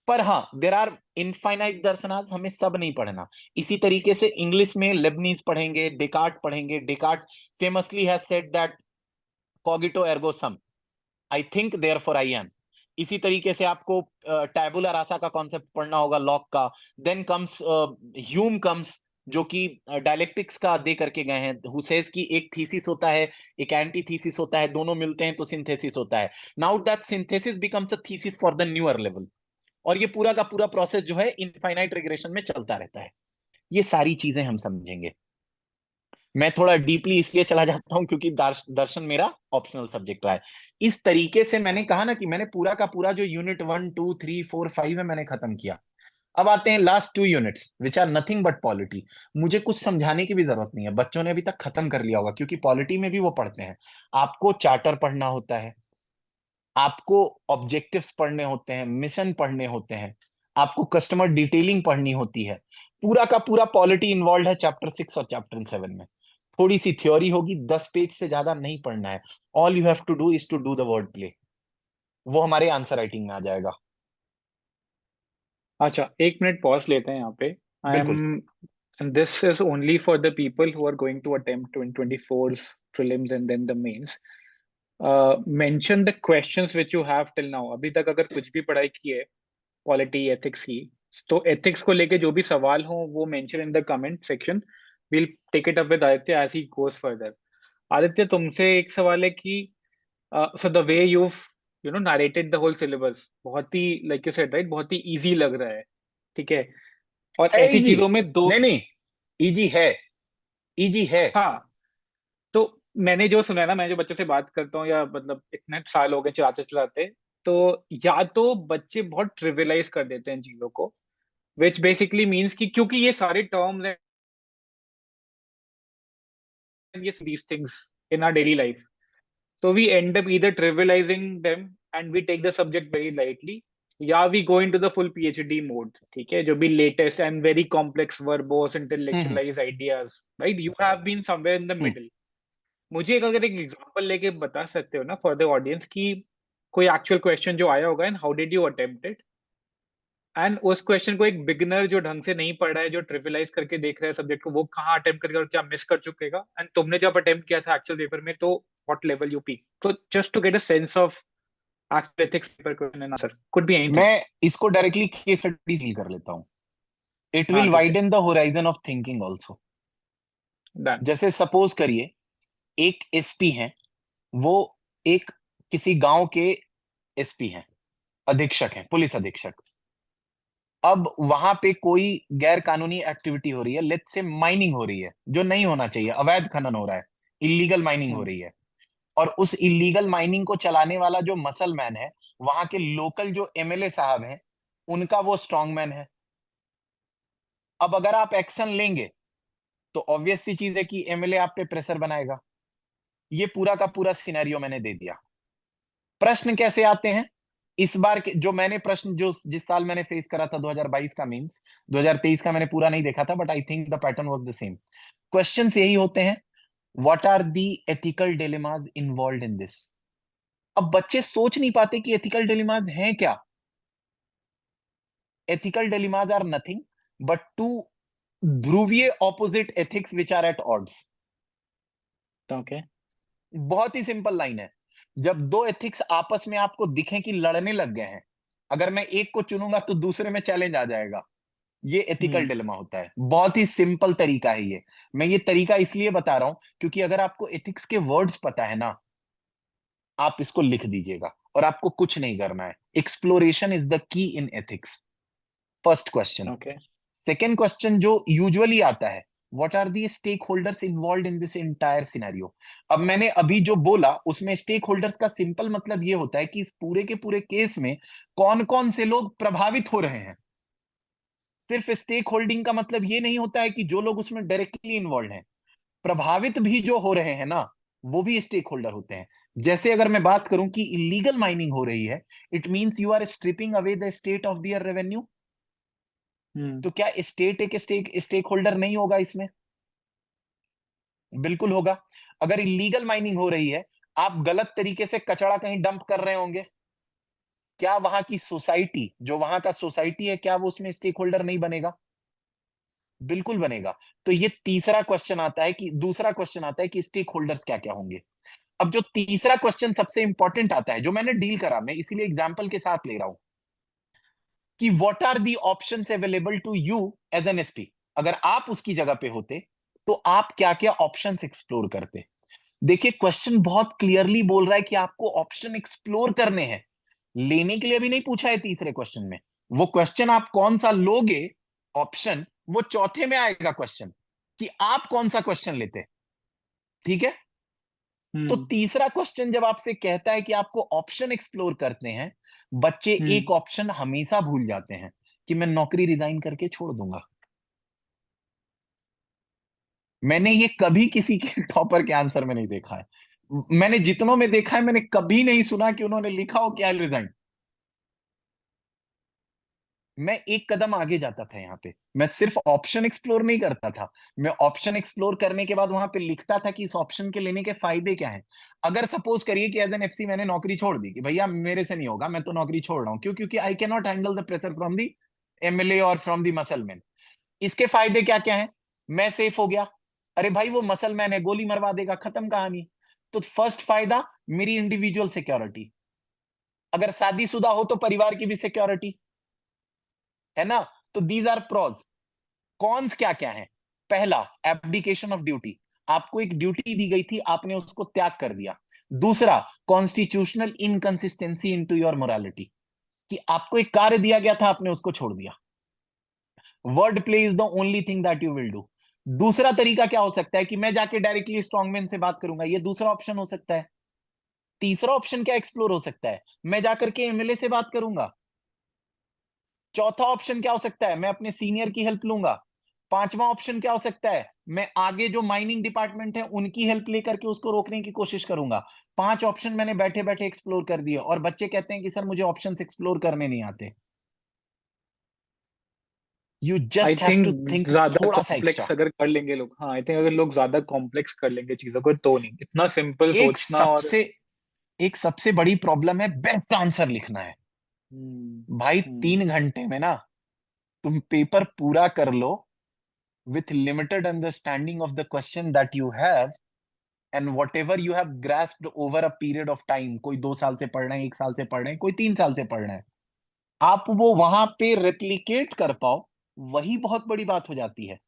पर हाँ, देर आर इनफाइनाइट दर्शनाज, हमें सब नहीं पढ़ना। इसी तरीके से इंग्लिश में लेबनीज पढ़ेंगे, डेकार्ट पढ़ेंगे। Descartes famously has said that cogito ergo sum, I think therefore I am. इसी तरीके से आपको टैबुला रासा का कॉन्सेप्ट पढ़ना होगा, लॉक का। देन कम्स ह्यूम कम्स, जो कि डायलेक्टिक्स का दे करके गए हैं, हु सेज कि एक थीसिस होता है, एक एंटी थीसिस होता है, दोनों मिलते हैं तो सिंथेसिस होता है। Now that synthesis becomes a thesis for the newer level. और ये पूरा का पूरा प्रोसेस जो है इनफाइनाइट रिग्रेशन में चलता रहता है। ये सारी चीजें हम समझेंगे। मैं थोड़ा डीपली इसलिए चला जाता हूं क्योंकि दर्शन मेरा ऑप्शनल सब्जेक्ट रहा है। इस तरीके से मैंने कहा ना कि मैंने पूरा का पूरा जो यूनिट 1 2 3 4 5 है मैंने खत्म किया। अब आते हैं last 2 units which are nothing but polity. मुझे कुछ समझाने की भी जरूरत नहीं है, बच्चों ने अभी तक खत्म कर लिया होगा, क्योंकि पॉलिटी में भी वो पढ़ते हैं। आपको चार्टर पढ़ना होता है, आपको ऑब्जेक्टिव्स पढ़ने होते हैं, मिशन पढ़ने होते हैं, आपको कस्टमर डिटेलिंग पढ़नी होती है। पूरा का पूरा पॉलिटी इन्वॉल्व है चैप्टर 6 और चैप्टर 7 में। थोड़ी सी थ्योरी होगी, 10 पेज से ज्यादा नहीं पढ़ना है। All you have to do is to do the word play, वो हमारे आंसर राइटिंग में आ जाएगा। अच्छा, एक मिनट पॉज लेते हैं यहाँ पे। आई बिल्कुल। Am this is only for the people who are going to attempt 2024 prelims and then the mains. Mention the questions which you have till now. अभी तक अगर कुछ भी पढ़ाई की है पॉलिटी एथिक्स की, तो एथिक्स को लेके जो भी सवाल हो वो mention in the comment section. Will take it up with Aditya as he goes further. Aditya, तुमसे एक सवाल है कि so the way you know narrated the whole syllabus बहुत ही, लाइक यू सेड राइट, बहुत ही इजी लग रहा है, ठीक है? और है ऐसी इजी? चीजों में दो, नहीं नहीं, इजी है, इजी है। हाँ, तो मैंने जो सुना है ना, मैं जो बच्चों से बात करता हूँ, या मतलब इतने साल हो गए चलाते चलाते, तो या तो बच्चे बहुत ट्रिवियलाइज कर देते हैं चीजों को, विच बेसिकली मीन्स कि क्योंकि ये सारे टर्म्स हैं, ये these things in our daily life, so we end up either trivializing them and we take the subject very lightly, या we go into the full PhD mode, ठीक है, जो भी latest and very complex verbose hmm intellectualized ideas, right? You have been somewhere in the hmm middle. मुझे अगर एक एग्जांपल लेके बता सकते हो ना फॉर द ऑडियंस कि कोई एक्चुअल क्वेश्चन जो आया होगा and how did you attempt it, and उस क्वेश्चन को एक बिगिनर जो ढंग से नहीं पढ़ रहा है, जो ट्रिविलाइज करके देख रहा है सब्जेक्ट को, वो कहाँ अटेम्प्ट करेगा और क्या मिस कर चुकेगा, एंड तुमने जब अटेम्प्ट किया था एक्चुअल पेपर में तो व्हाट लेवल यू पी, तो just to get a sense of actual ethics paper question and answer could be anything. मैं इसको डायरेक्टली केस स्टडी डील कर लेता हूँ। इट हाँ विल ठीक है, widen the horizon of thinking also. Done. जैसे सपोज करिए एक एसपी है, वो एक किसी गांव के एसपी हैं, अधीक्षक हैं, पुलिस अधीक्षक। अब वहां पे कोई गैर कानूनी एक्टिविटी हो रही है, लेट्स से माइनिंग हो रही है, जो नहीं होना चाहिए, अवैध खनन हो रहा है, इलीगल माइनिंग हो हम्म. रही है। और उस इलीगल माइनिंग को चलाने वाला जो मसल मैन है, वहां के लोकल जो एमएलए साहब हैं, उनका वो स्ट्रांग मैन है। अब अगर आप एक्शन लेंगे तो ऑब्वियस सी चीज है कि एमएलए आप पे प्रेशर बनाएगा। ये पूरा का पूरा सिनेरियो मैंने दे दिया। प्रश्न कैसे आते हैं इस बार के, जो मैंने प्रश्न जो जिस साल मैंने फेस करा था 2022 का, मींस 2023 का मैंने पूरा नहीं देखा था, but I think the pattern was the same. Questions यही होते हैं, what are the ethical dilemmas involve in this. अब बच्चे सोच नहीं पाते कि एथिकल डिलेमास हैं क्या। Ethical dilemmas are nothing but two ध्रुवीय opposite ethics which are at odds. Okay. बहुत ही सिंपल लाइन है। जब दो एथिक्स आपस में आपको दिखें कि लड़ने लग गए हैं, अगर मैं एक को चुनूंगा तो दूसरे में चैलेंज आ जाएगा। ये एथिकल हम्म. डिलेमा होता है। बहुत ही सिंपल तरीका है ये। मैं ये तरीका इसलिए बता रहा हूं क्योंकि अगर आपको एथिक्स के वर्ड्स पता है ना, आप इसको लिख दीजिएगा और आपको कुछ नहीं करना है। Exploration is the key in ethics. First question. Okay. Second question जो यूजुअली आता है, what are the stakeholders involve in this entire scenario. अब मैंने अभी जो बोला उसमें स्टेक होल्डर्स का सिंपल मतलब ये होता है कि इस पूरे के पूरे केस में कौन कौन से लोग प्रभावित हो रहे हैं। सिर्फ स्टेक होल्डिंग का मतलब ये नहीं होता है कि जो लोग उसमें डायरेक्टली इन्वॉल्व हैं, प्रभावित भी जो हो रहे हैं ना, वो भी स्टेक होल्डर होते हैं। जैसे अगर मैं बात करूं कि इलीगल माइनिंग हो रही है, it means you are stripping away the state of their revenue. Hmm. तो क्या स्टेट एक स्टेक होल्डर नहीं होगा इसमें? बिल्कुल होगा। अगर इलीगल माइनिंग हो रही है, आप गलत तरीके से कचरा कहीं डंप कर रहे होंगे, क्या वहां की सोसाइटी, जो वहां का सोसाइटी है, क्या वो उसमें स्टेक होल्डर नहीं बनेगा? बिल्कुल बनेगा। तो ये तीसरा क्वेश्चन आता है कि दूसरा क्वेश्चन आता है कि स्टेक होल्डर्स क्या क्या होंगे। अब जो तीसरा क्वेश्चन सबसे इंपॉर्टेंट आता है, जो मैंने डील करा, मैं इसीलिए एग्जांपल के साथ ले रहा हूं कि what are the options available to you as an SP. अगर आप उसकी जगह पे होते तो आप क्या क्या ऑप्शंस एक्सप्लोर करते। देखिए क्वेश्चन बहुत क्लियरली बोल रहा है कि आपको ऑप्शन एक्सप्लोर करने हैं, लेने के लिए भी नहीं पूछा है तीसरे क्वेश्चन में। वो क्वेश्चन आप कौन सा लोगे, ऑप्शन, वो चौथे में आएगा क्वेश्चन कि आप कौन सा क्वेश्चन लेते। ठीक है। तो हम्म. तीसरा क्वेश्चन जब आपसे कहता है कि आपको ऑप्शन एक्सप्लोर करते हैं, बच्चे हम्म. एक ऑप्शन हमेशा भूल जाते हैं कि मैं नौकरी रिजाइन करके छोड़ दूंगा। मैंने ये कभी किसी के टॉपर के आंसर में नहीं देखा है। मैंने जितनों में देखा है, मैंने कभी नहीं सुना कि उन्होंने लिखा हो कि आई रिजाइन। मैं एक कदम आगे जाता था यहाँ पे, मैं सिर्फ ऑप्शन एक्सप्लोर नहीं करता था, मैं ऑप्शन एक्सप्लोर करने के बाद वहां पे लिखता था कि इस ऑप्शन के लेने के फायदे क्या हैं। अगर सपोज करिए कि एज एन एफसी मैंने नौकरी छोड़ दी कि भैया मेरे से नहीं होगा, मैं तो नौकरी छोड़ रहा हूँ, क्यों? क्योंकि आई can not handle the pressure from the MLA और फ्रॉम दी मसल मैन। इसके फायदे क्या क्या है? मैं सेफ हो गया। अरे भाई वो मसल मैन है, गोली मरवा देगा, खत्म कहानी। तो फर्स्ट फायदा, मेरी इंडिविजुअल सिक्योरिटी। अगर शादीशुदा हो तो परिवार की भी सिक्योरिटी, है ना? तो दीज आर प्रोज। कॉन्स क्या क्या है? पहला, एब्डिकेशन ऑफ ड्यूटी। आपको एक ड्यूटी दी गई थी, आपने उसको त्याग कर दिया। दूसरा, constitutional inconsistency into your morality, कि आपको एक कार्य दिया गया था, आपने उसको छोड़ दिया। Word play is the only thing that you will do. दूसरा तरीका क्या हो सकता है कि मैं जाके डायरेक्टली स्ट्रॉन्गमैन से बात करूंगा, ये दूसरा ऑप्शन हो सकता है। तीसरा ऑप्शन क्या एक्सप्लोर हो सकता है, मैं जाकर के एमएलए से बात करूंगा। चौथा ऑप्शन क्या हो सकता है, मैं अपने सीनियर की हेल्प लूंगा। पांचवा ऑप्शन क्या हो सकता है, मैं आगे जो माइनिंग डिपार्टमेंट है उनकी हेल्प लेकर के उसको रोकने की कोशिश करूंगा। पांच ऑप्शन मैंने बैठे बैठे एक्सप्लोर कर दिए, और बच्चे कहते हैं कि सर मुझे ऑप्शंस एक्सप्लोर करने नहीं आते। You I just have to think think ज्यादा थोड़ा सा एक्स्ट्रा। कॉम्प्लेक्स अगर कर लेंगे लोग, हाँ आई थिंक अगर लोग ज्यादा कॉम्प्लेक्स कर लेंगे चीजों को तो नहीं, इतना सिंपल एक सोचना और सबसे एक सबसे बड़ी प्रॉब्लम है बेस्ट आंसर लिखना है। हम्म भाई हम्म 3 घंटे में ना तुम पेपर पूरा कर लो with limited understanding of the question that you have and whatever you have grasped over a period of time, कोई 2 साल से पढ़ रहे हैं, 1 साल से पढ़ रहे हैं, कोई 3 साल से पढ़ रहे हैं, आप वो वहां पे रेप्लिकेट कर पाओ, वही बहुत बड़ी बात हो जाती है।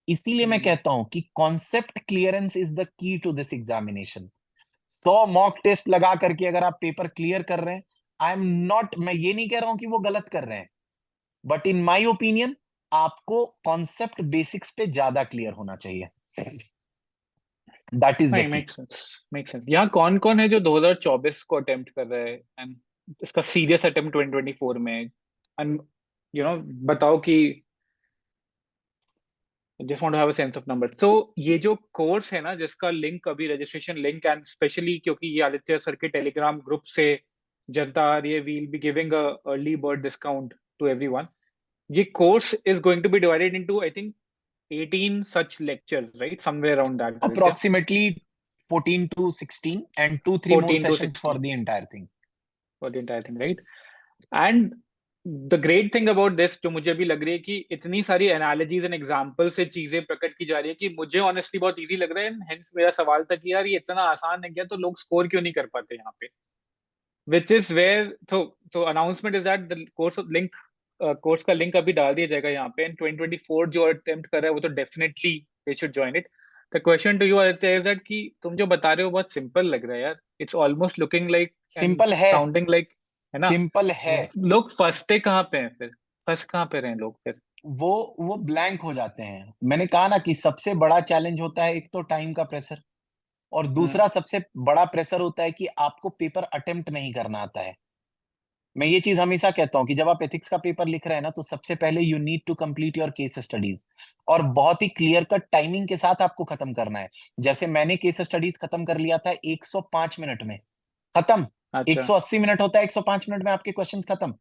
इसीलिए मैं हम्म कहता हूं कि concept clearance is the key to this examination. 100 mock test लगा करके अगर आप पेपर क्लियर कर रहे हैं, आई एम नॉट, मैं ये नहीं कह रहा हूं कि वो गलत कर रहे हैं, बट इन माई ओपिनियन आपको कॉन्सेप्ट बेसिक्स पे ज्यादा क्लियर होना चाहिए। दैट इज द नहीं, की। Make sense. यहाँ कौन कौन है जो 2024 को अटेम्प्ट कर रहा है एंड इसका सीरियस अटेम्प्ट 2024 में, एंड बताओ कि just want to have a sense of number. तो ये जो कोर्स है ना जिसका लिंक अभी रजिस्ट्रेशन लिंक, एंड स्पेशली क्योंकि ये आदित्य सर के टेलीग्राम ग्रुप से जनता आ रही है, we will be giving a early bird discount to everyone. ये course is going to be divided into I think 18 such lectures, right? Somewhere around that, Aditya. Approximately 14 to 16 and 2-3 more 14 to sessions for 16 the entire thing. for the entire thing, right? And the great thing about this जो मुझे अभी लग रही है कि इतनी सारी एनालॉजीज एंड एग्जांपल से चीजें प्रकट की जा रही है कि मुझे ऑनेस्टली बहुत इजी लग रहा है। हेंस मेरा सवाल था कि यार ये इतना आसान है क्या, तो लोग स्कोर क्यों नहीं कर पाते यहाँ पे, विच इज वेयर। तो announcement is that the course link, course का लिंक अभी डाल दिया जाएगा यहाँ पे, एंड 2024 जो अटेम्प्ट कर रहा है वो तो definitely they should join it. The question to you Aditya is that कि तुम जो बता रहे हो बहुत सिंपल लग रहा है यार, it's almost looking like and simple है, साउंडिंग लाइक, है ना? सिंपल है। लोग फंसते कहाँ पे हैं फिर, फंस कहाँ पे रहे हैं लोग फिर? वो ब्लैंक हो जाते हैं। मैंने कहा ना कि सबसे बड़ा चैलेंज होता है एक तो टाइम का प्रेशर, और हम्म दूसरा सबसे बड़ा प्रेशर होता है कि आपको पेपर अटेम्प्ट नहीं करना आता है। मैं ये चीज हमेशा कहता हूं कि जब आप एथिक्स का पेपर लिख रहे हैं ना, तो सबसे पहले you need to complete your case studies, और बहुत ही क्लियर कट टाइमिंग के साथ आपको खत्म करना है। जैसे मैंने केस स्टडीज खत्म कर लिया था 105 मिनट में, खत्म। अच्छा 180 मिनट होता है, 105 मिनट में आपके क्वेश्चंस खत्म।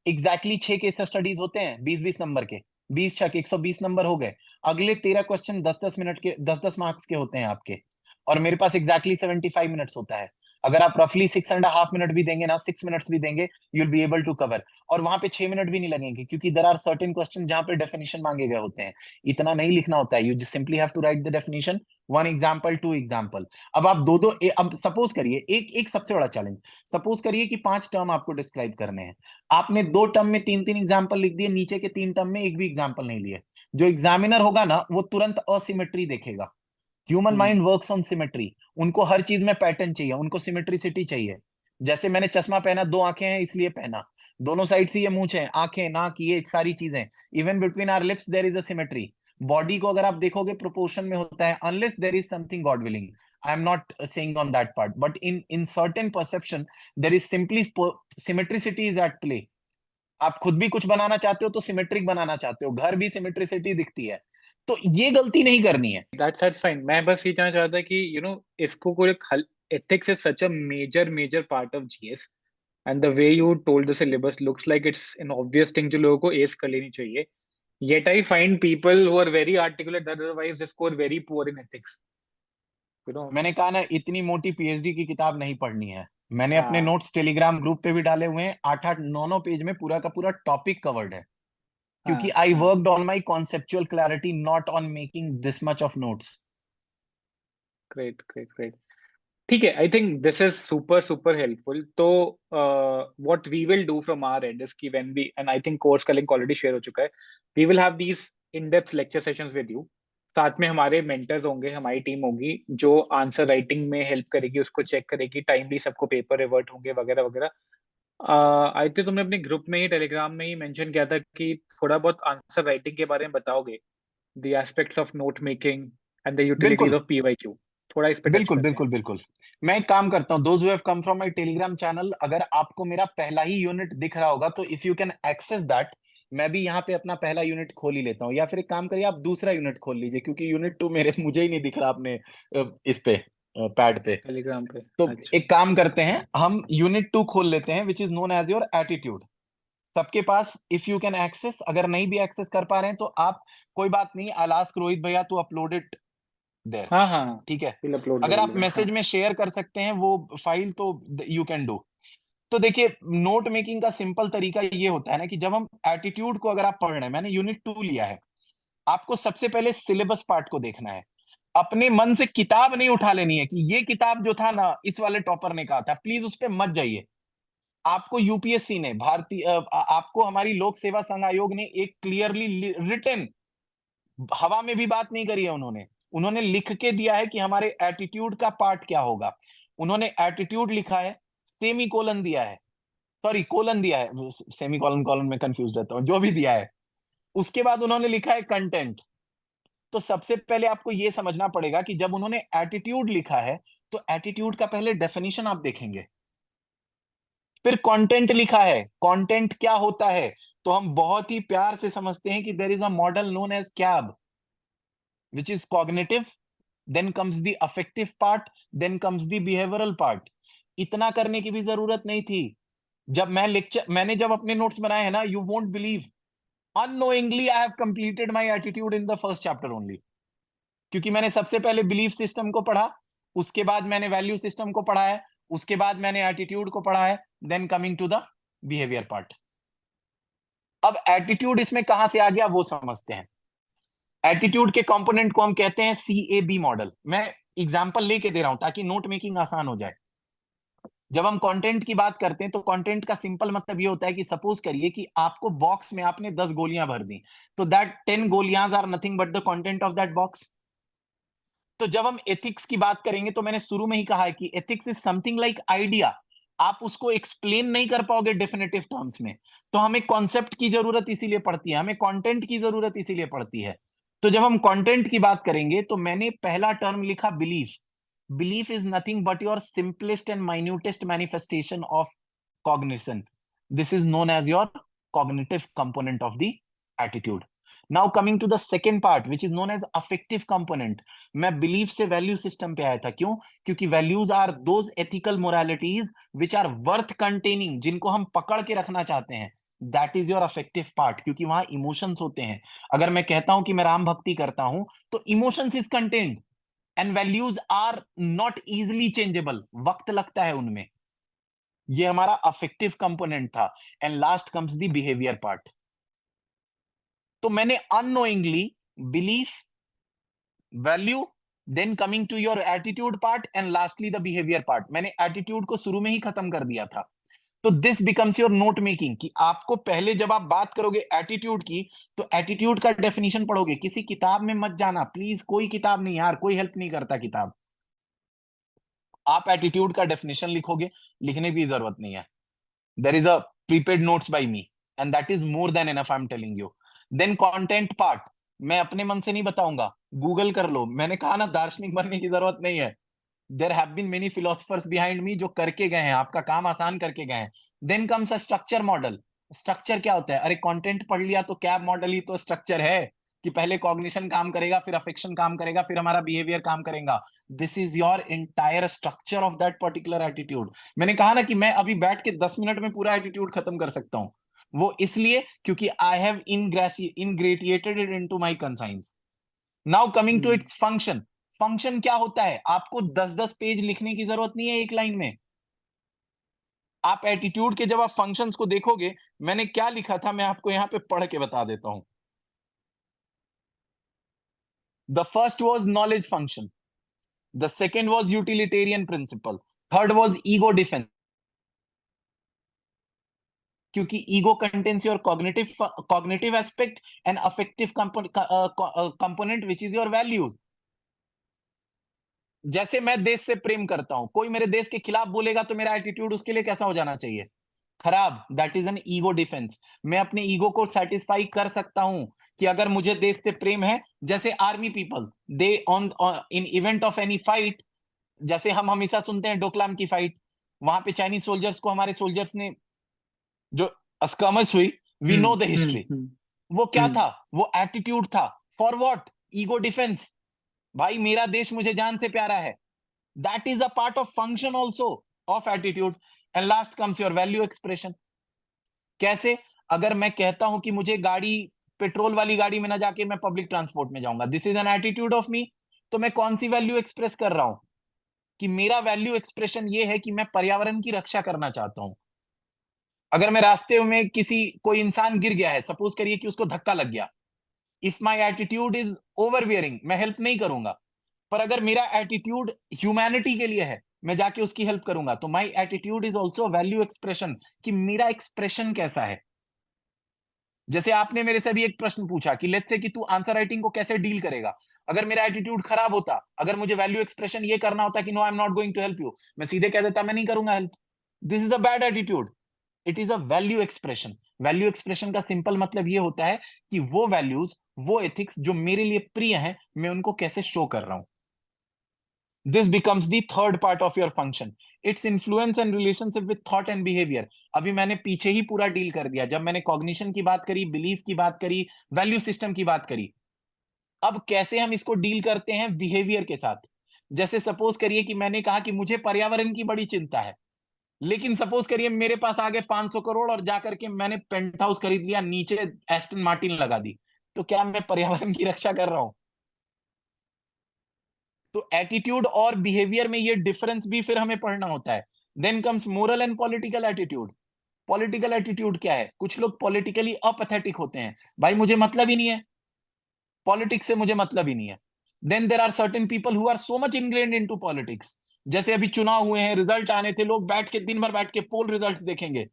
एग्जैक्टली 6 केस स्टडीज होते हैं 20-20 नंबर के, 20 छक 120 नंबर हो गए। अगले 13 क्वेश्चन 10-10 मिनट के, 10-10 मार्क्स के होते हैं आपके, और मेरे पास एग्जैक्टली 75 मिनट्स होता है। अगर आप रफली 6.5 मिनट भी देंगे ना, 6 मिनट्स भी देंगे, you'll be able to cover. और वहां पे 6 मिनट भी नहीं लगेंगे, क्योंकि देर आर सर्टेन क्वेश्चन जहां पे डेफिनेशन मांगे गए होते हैं। इतना नहीं लिखना होता है, you just simply have to write the definition, 1 example 2 example. अब आप दो दो अब सपोज करिए, एक एक सबसे बड़ा चैलेंज, सपोज करिए कि 5 टर्म आपको डिस्क्राइब करने हैं, आपने 2 टर्म में 3-3 एग्जाम्पल लिख दिए, नीचे के 3 टर्म में एक भी एग्जाम्पल नहीं लिए। जो एग्जामिनर होगा ना, वो तुरंत असिमेट्री देखेगा। Human hmm mind works on symmetry. उनको हर चीज में पैटर्न चाहिए, उनको सिमेट्रिसिटी चाहिए। जैसे मैंने चश्मा पहना, 2 आंखें हैं इसलिए पहना, दोनों साइड से ये मूंछ है, आंखें नाक ये सारी चीजें, even between our lips there is a symmetry. Body को अगर आप देखोगे प्रोपोर्शन में होता है, unless there is something God willing. I am not saying on that part, but in certain perception there is simply symmetricity is at play. आप खुद भी कुछ बनाना चाहते हो तो सिमेट्रिक बनाना चाहते हो, घर भी सिमेट्रिसिटी दिखती है। तो ये गलती नहीं करनी है। That's fine. मैं बस ये कहना चाहता था कि इसको कोई हल, ethics is such a major major part of GS, and the way you told the syllabus looks like it's an obvious thing जो लोगों को एस कर लेनी चाहिए। Yet I find people who are very articulate otherwise they score very poor in ethics, you know. मैंने कहा ना, इतनी मोटी पीएचडी की किताब नहीं पढ़नी है। मैंने अपने हाँ नोट्स टेलीग्राम ग्रुप पे भी डाले हुए हैं, 8-8 9-9 पेज में पूरा का पूरा टॉपिक कवर्ड है, क्योंकि हाँ आई हाँ। Worked on my conceptual clarity, not on making this much of notes. Great great great. ठीक है, I think this is super super helpful. तो what we will do from our end is कि when we, and I think course का लिंक ऑलरेडी शेयर हो चुका है, we will have these in depth lecture sessions with you. साथ में हमारे मेंटर्स होंगे, हमारी टीम होगी जो आंसर राइटिंग में हेल्प करेगी, उसको चेक करेगी, टाइमली सबको पेपर रिवर्ट होंगे वगैरह वगैरह। आई थिंक तुमने अपने ग्रुप में ही टेलीग्राम में ही मेंशन किया था कि थोड़ा बहुत आंसर राइटिंग के बारे में बताओगे। the aspects of note making and the utilities बिल्कुल of PYQ. थोड़ा इस पे टच बिल्कुल करते हैं. बिल्कुल बिल्कुल। मैं एक काम करता हूँ, those who have come from my Telegram channel, अगर आपको मेरा पहला ही यूनिट दिख रहा होगा तो if you can access that, मैं भी यहाँ पे अपना पहला यूनिट खोल ही लेता हूँ, या फिर एक काम करिए आप दूसरा यूनिट खोल लीजिए, क्योंकि यूनिट 2 मेरे मुझे ही नहीं दिख रहा अपने इस पे पैड पे। टेलीग्राम पे. तो अच्छा. एक काम करते हैं, हम यूनिट 2 खोल लेते हैं, which is known as your attitude. सबके पास इफ यू कैन एक्सेस, अगर नहीं भी एक्सेस कर पा रहे हैं तो आप, कोई बात नहीं, आई आस्क रोहित भैया टू अपलोड इट देयर, हाँ हाँ हाँ. ठीक है। We'll upload the अगर आप link. हाँ. मैसेज में शेयर कर सकते हैं वो फाइल तो यू कैन डू। तो देखिए, नोट मेकिंग का सिंपल तरीका ये होता है ना कि जब हम एटीट्यूड को अगर आप पढ़ रहे हैं, मैंने यूनिट 2 लिया है, आपको सबसे पहले सिलेबस पार्ट को देखना है। अपने मन से किताब नहीं उठा लेनी है कि ये किताब जो था ना इस वाले टॉपर ने कहा था, प्लीज उस पर मत जाइए। आपको यूपीएससी ने, भारतीय आपको हमारी लोक सेवा संघ आयोग ने एक क्लियरली रिटन, हवा में भी बात नहीं करी है उन्होंने, उन्होंने लिख के दिया है कि हमारे एटीट्यूड का पार्ट क्या होगा। उन्होंने एटीट्यूड लिखा है, सेमी कोलन दिया है, सॉरी कोलन दिया है, सेमी कॉलन कॉलन में कंफ्यूज रहता हूं, जो भी दिया है। उसके बाद उन्होंने लिखा है कंटेंट। तो सबसे पहले आपको यह समझना पड़ेगा कि जब उन्होंने एटीट्यूड लिखा है तो एटीट्यूड का पहले डेफिनेशन आप देखेंगे। फिर कंटेंट लिखा है, कंटेंट क्या होता है, तो हम बहुत ही प्यार से समझते हैं कि there is a model known as CAB, which is cognitive, then comes the affective part, then comes the behavioral part। इतना करने की भी जरूरत नहीं थी। जब मैंने जब अपने नोट्स बनाए हैं ना, you won't believe, unknowingly I have completed my attitude in the first chapter only. क्योंकि मैंने सबसे पहले बिलीफ सिस्टम को पढ़ा, उसके बाद मैंने वैल्यू सिस्टम को पढ़ा है, उसके बाद मैंने एटीट्यूड को पढ़ा है, then coming to the behaviour part. अब एटीट्यूड इसमें कहां से आ गया वो समझते हैं। एटीट्यूड के कंपोनेंट को हम कहते हैं CAB मॉडल। मैं एग्जांपल लेके दे रहा हूं ताकि नोट मेकिंग आसान हो जाए। जब हम कंटेंट की बात करते हैं तो कंटेंट का सिंपल मतलब ये होता है कि सपोज करिए कि आपको बॉक्स में आपने 10 गोलियां भर दी, तो दैट 10 गोलियां are nothing but the content of that box. तो जब हम एथिक्स की बात करेंगे तो मैंने शुरू में ही कहा है कि ethics is something like idea, आप उसको एक्सप्लेन नहीं कर पाओगे डेफिनेटिव टर्म्स में। तो हमें कॉन्सेप्ट की जरूरत इसीलिए पड़ती है, हमें कंटेंट की जरूरत इसीलिए पड़ती है। तो जब हम कंटेंट की बात करेंगे तो मैंने पहला टर्म लिखा belief. Belief is nothing but your simplest and minutest manifestation of cognition. This is known as your cognitive component of the attitude. Now coming to the second part which is known as affective component. मैं बिलीफ से वैल्यू सिस्टम पे आया था, क्यों? क्योंकि values are those ethical moralities which are worth containing, जिनको हम पकड़ के रखना चाहते हैं। That is your affective part, क्योंकि वहां इमोशंस होते हैं। अगर मैं कहता हूं कि मैं राम भक्ति करता हूं तो emotions is contained and values are not easily changeable, वक्त लगता है उनमें। ये हमारा अफेक्टिव कंपोनेंट था। And last comes the behaviour part. तो मैंने unknowingly belief, value, then coming to your attitude part and lastly the behaviour part, मैंने एटीट्यूड को शुरू में ही खत्म कर दिया था। तो this becomes your note making, कि आपको पहले जब आप बात करोगे एटीट्यूड की तो एटीट्यूड का डेफिनेशन पढ़ोगे। किसी किताब में मत जाना प्लीज, कोई किताब नहीं यार, कोई हेल्प नहीं करता किताब। आप एटीट्यूड का डेफिनेशन लिखोगे, लिखने की जरूरत नहीं है। There is a prepaid notes by me and that is more than enough, I am telling you. Then content part, मैं अपने मन से नहीं बताऊंगा, गूगल कर लो। मैंने कहा ना, दार्शनिक बनने की जरूरत नहीं है। There have been many philosophers behind me जो करके गए हैं, आपका काम आसान करके गए हैं। Then comes a structure model. Structure क्या होता है? अरे कंटेंट पढ़ लिया तो कैब मॉडल ही तो स्ट्रक्चर है, कि पहले कॉग्निशन काम करेगा, फिर अफेक्शन काम करेगा, फिर हमारा बिहेवियर काम करेगा। This is your entire structure of that particular attitude. मैंने कहा ना कि मैं अभी बैठ के 10 मिनट में पूरा एटीट्यूड खत्म कर सकता हूं, वो इसलिए क्योंकि I have ingratiated it into my conscience. Now coming to its function. Function क्या होता है? आपको 10-10 पेज लिखने की जरूरत नहीं है एक लाइन में। आप एटीट्यूड के जब आप फंक्शंस को देखोगे, मैंने क्या लिखा था मैं आपको यहां पे पढ़ के बता देता हूं। The first was knowledge function, the second was utilitarian principle, third was ego defence, क्योंकि ego contains your cognitive aspect and affective component which is your values. जैसे मैं देश से प्रेम करता हूं, कोई मेरे देश के खिलाफ बोलेगा तो मेरा एटीट्यूड उसके लिए कैसा हो जाना चाहिए? खराब। That is an ego defence. मैं अपने ईगो को सेटिस्फाई कर सकता हूं कि अगर मुझे देश से प्रेम है, जैसे army people they on in event of any fight, जैसे हम हमेशा सुनते हैं डोकलाम की फाइट, वहां पे चाइनीज सोल्जर्स को हमारे सोल्जर्स ने जो स्कर्मस हुई, वी नो द हिस्ट्री। हम्म वो क्या हम्म था? वो एटीट्यूड था। For what? Ego defence. भाई मेरा देश मुझे जान से प्यारा है। That is a part of function also of attitude. And last comes your value expression. कैसे? अगर मैं कहता हूं कि मुझे गाड़ी, पेट्रोल वाली गाड़ी में ना जाके मैं पब्लिक ट्रांसपोर्ट में जाऊंगा, this is an attitude of me. तो मैं कौन सी वैल्यू एक्सप्रेस कर रहा हूं? कि मेरा वैल्यू एक्सप्रेशन ये है कि मैं पर्यावरण की रक्षा करना चाहता हूं। अगर मैं रास्ते में किसी, कोई इंसान गिर गया है, सपोज करिए कि उसको धक्का लग गया, इफ माई एटीट्यूड इज ओवरबियरिंग, मैं हेल्प नहीं करूंगा। पर अगर मेरा एटीट्यूड ह्यूमैनिटी के लिए है, मैं जाके उसकी हेल्प करूंगा, तो my attitude is also value expression, कि मेरा एक्सप्रेशन कैसा है। जैसे आपने मेरे से अभी एक प्रश्न पूछा कि लेट्स से कि तू आंसर राइटिंग को कैसे डील करेगा। अगर मेरा एटीट्यूड खराब होता, अगर मुझे वैल्यू एक्सप्रेशन ये करना होता कि no I am not going to help you, मैं सीधे कह देता मैं नहीं करूंगा help. This is a bad attitude. It is a value expression. Value expression का सिंपल मतलब ये होता है कि वो वैल्यूज, वो एथिक्स जो मेरे लिए प्रिय हैं, मैं उनको कैसे शो कर रहा हूं। This becomes the third part of your function, its influence and relationship with thought and behaviour. अभी मैंने पीछे ही पूरा डील कर दिया, जब मैंने कॉग्निशन की बात करी, बिलीफ की बात करी, वैल्यू सिस्टम की बात करी। अब कैसे हम इसको डील करते हैं बिहेवियर के साथ। जैसे सपोज करिए कि मैंने कहा कि मुझे पर्यावरण की बड़ी चिंता है, लेकिन सपोज करिए मेरे पास आ गए 500 करोड़ और जाकर के मैंने पेंट हाउस खरीद लिया, नीचे एस्टन मार्टिन लगा दी, तो क्या मैं पर्यावरण की रक्षा कर रहा हूं? तो एटीट्यूड और बिहेवियर में ये डिफरेंस भी फिर हमें पढ़ना होता है। Then comes moral and political attitude. Political attitude क्या है? कुछ लोग पॉलिटिकली अपैथेटिक होते हैं, भाई मुझे मतलब ही नहीं है, पॉलिटिक्स से मुझे मतलब ही नहीं है। Then there are certain people who are so much ingrained into politics. जैसे अभी चुनाव हुए हैं, रिजल्ट आने थे, लोग बैठ के दिन भर बैठ के पोल रिजल्ट देखेंगे,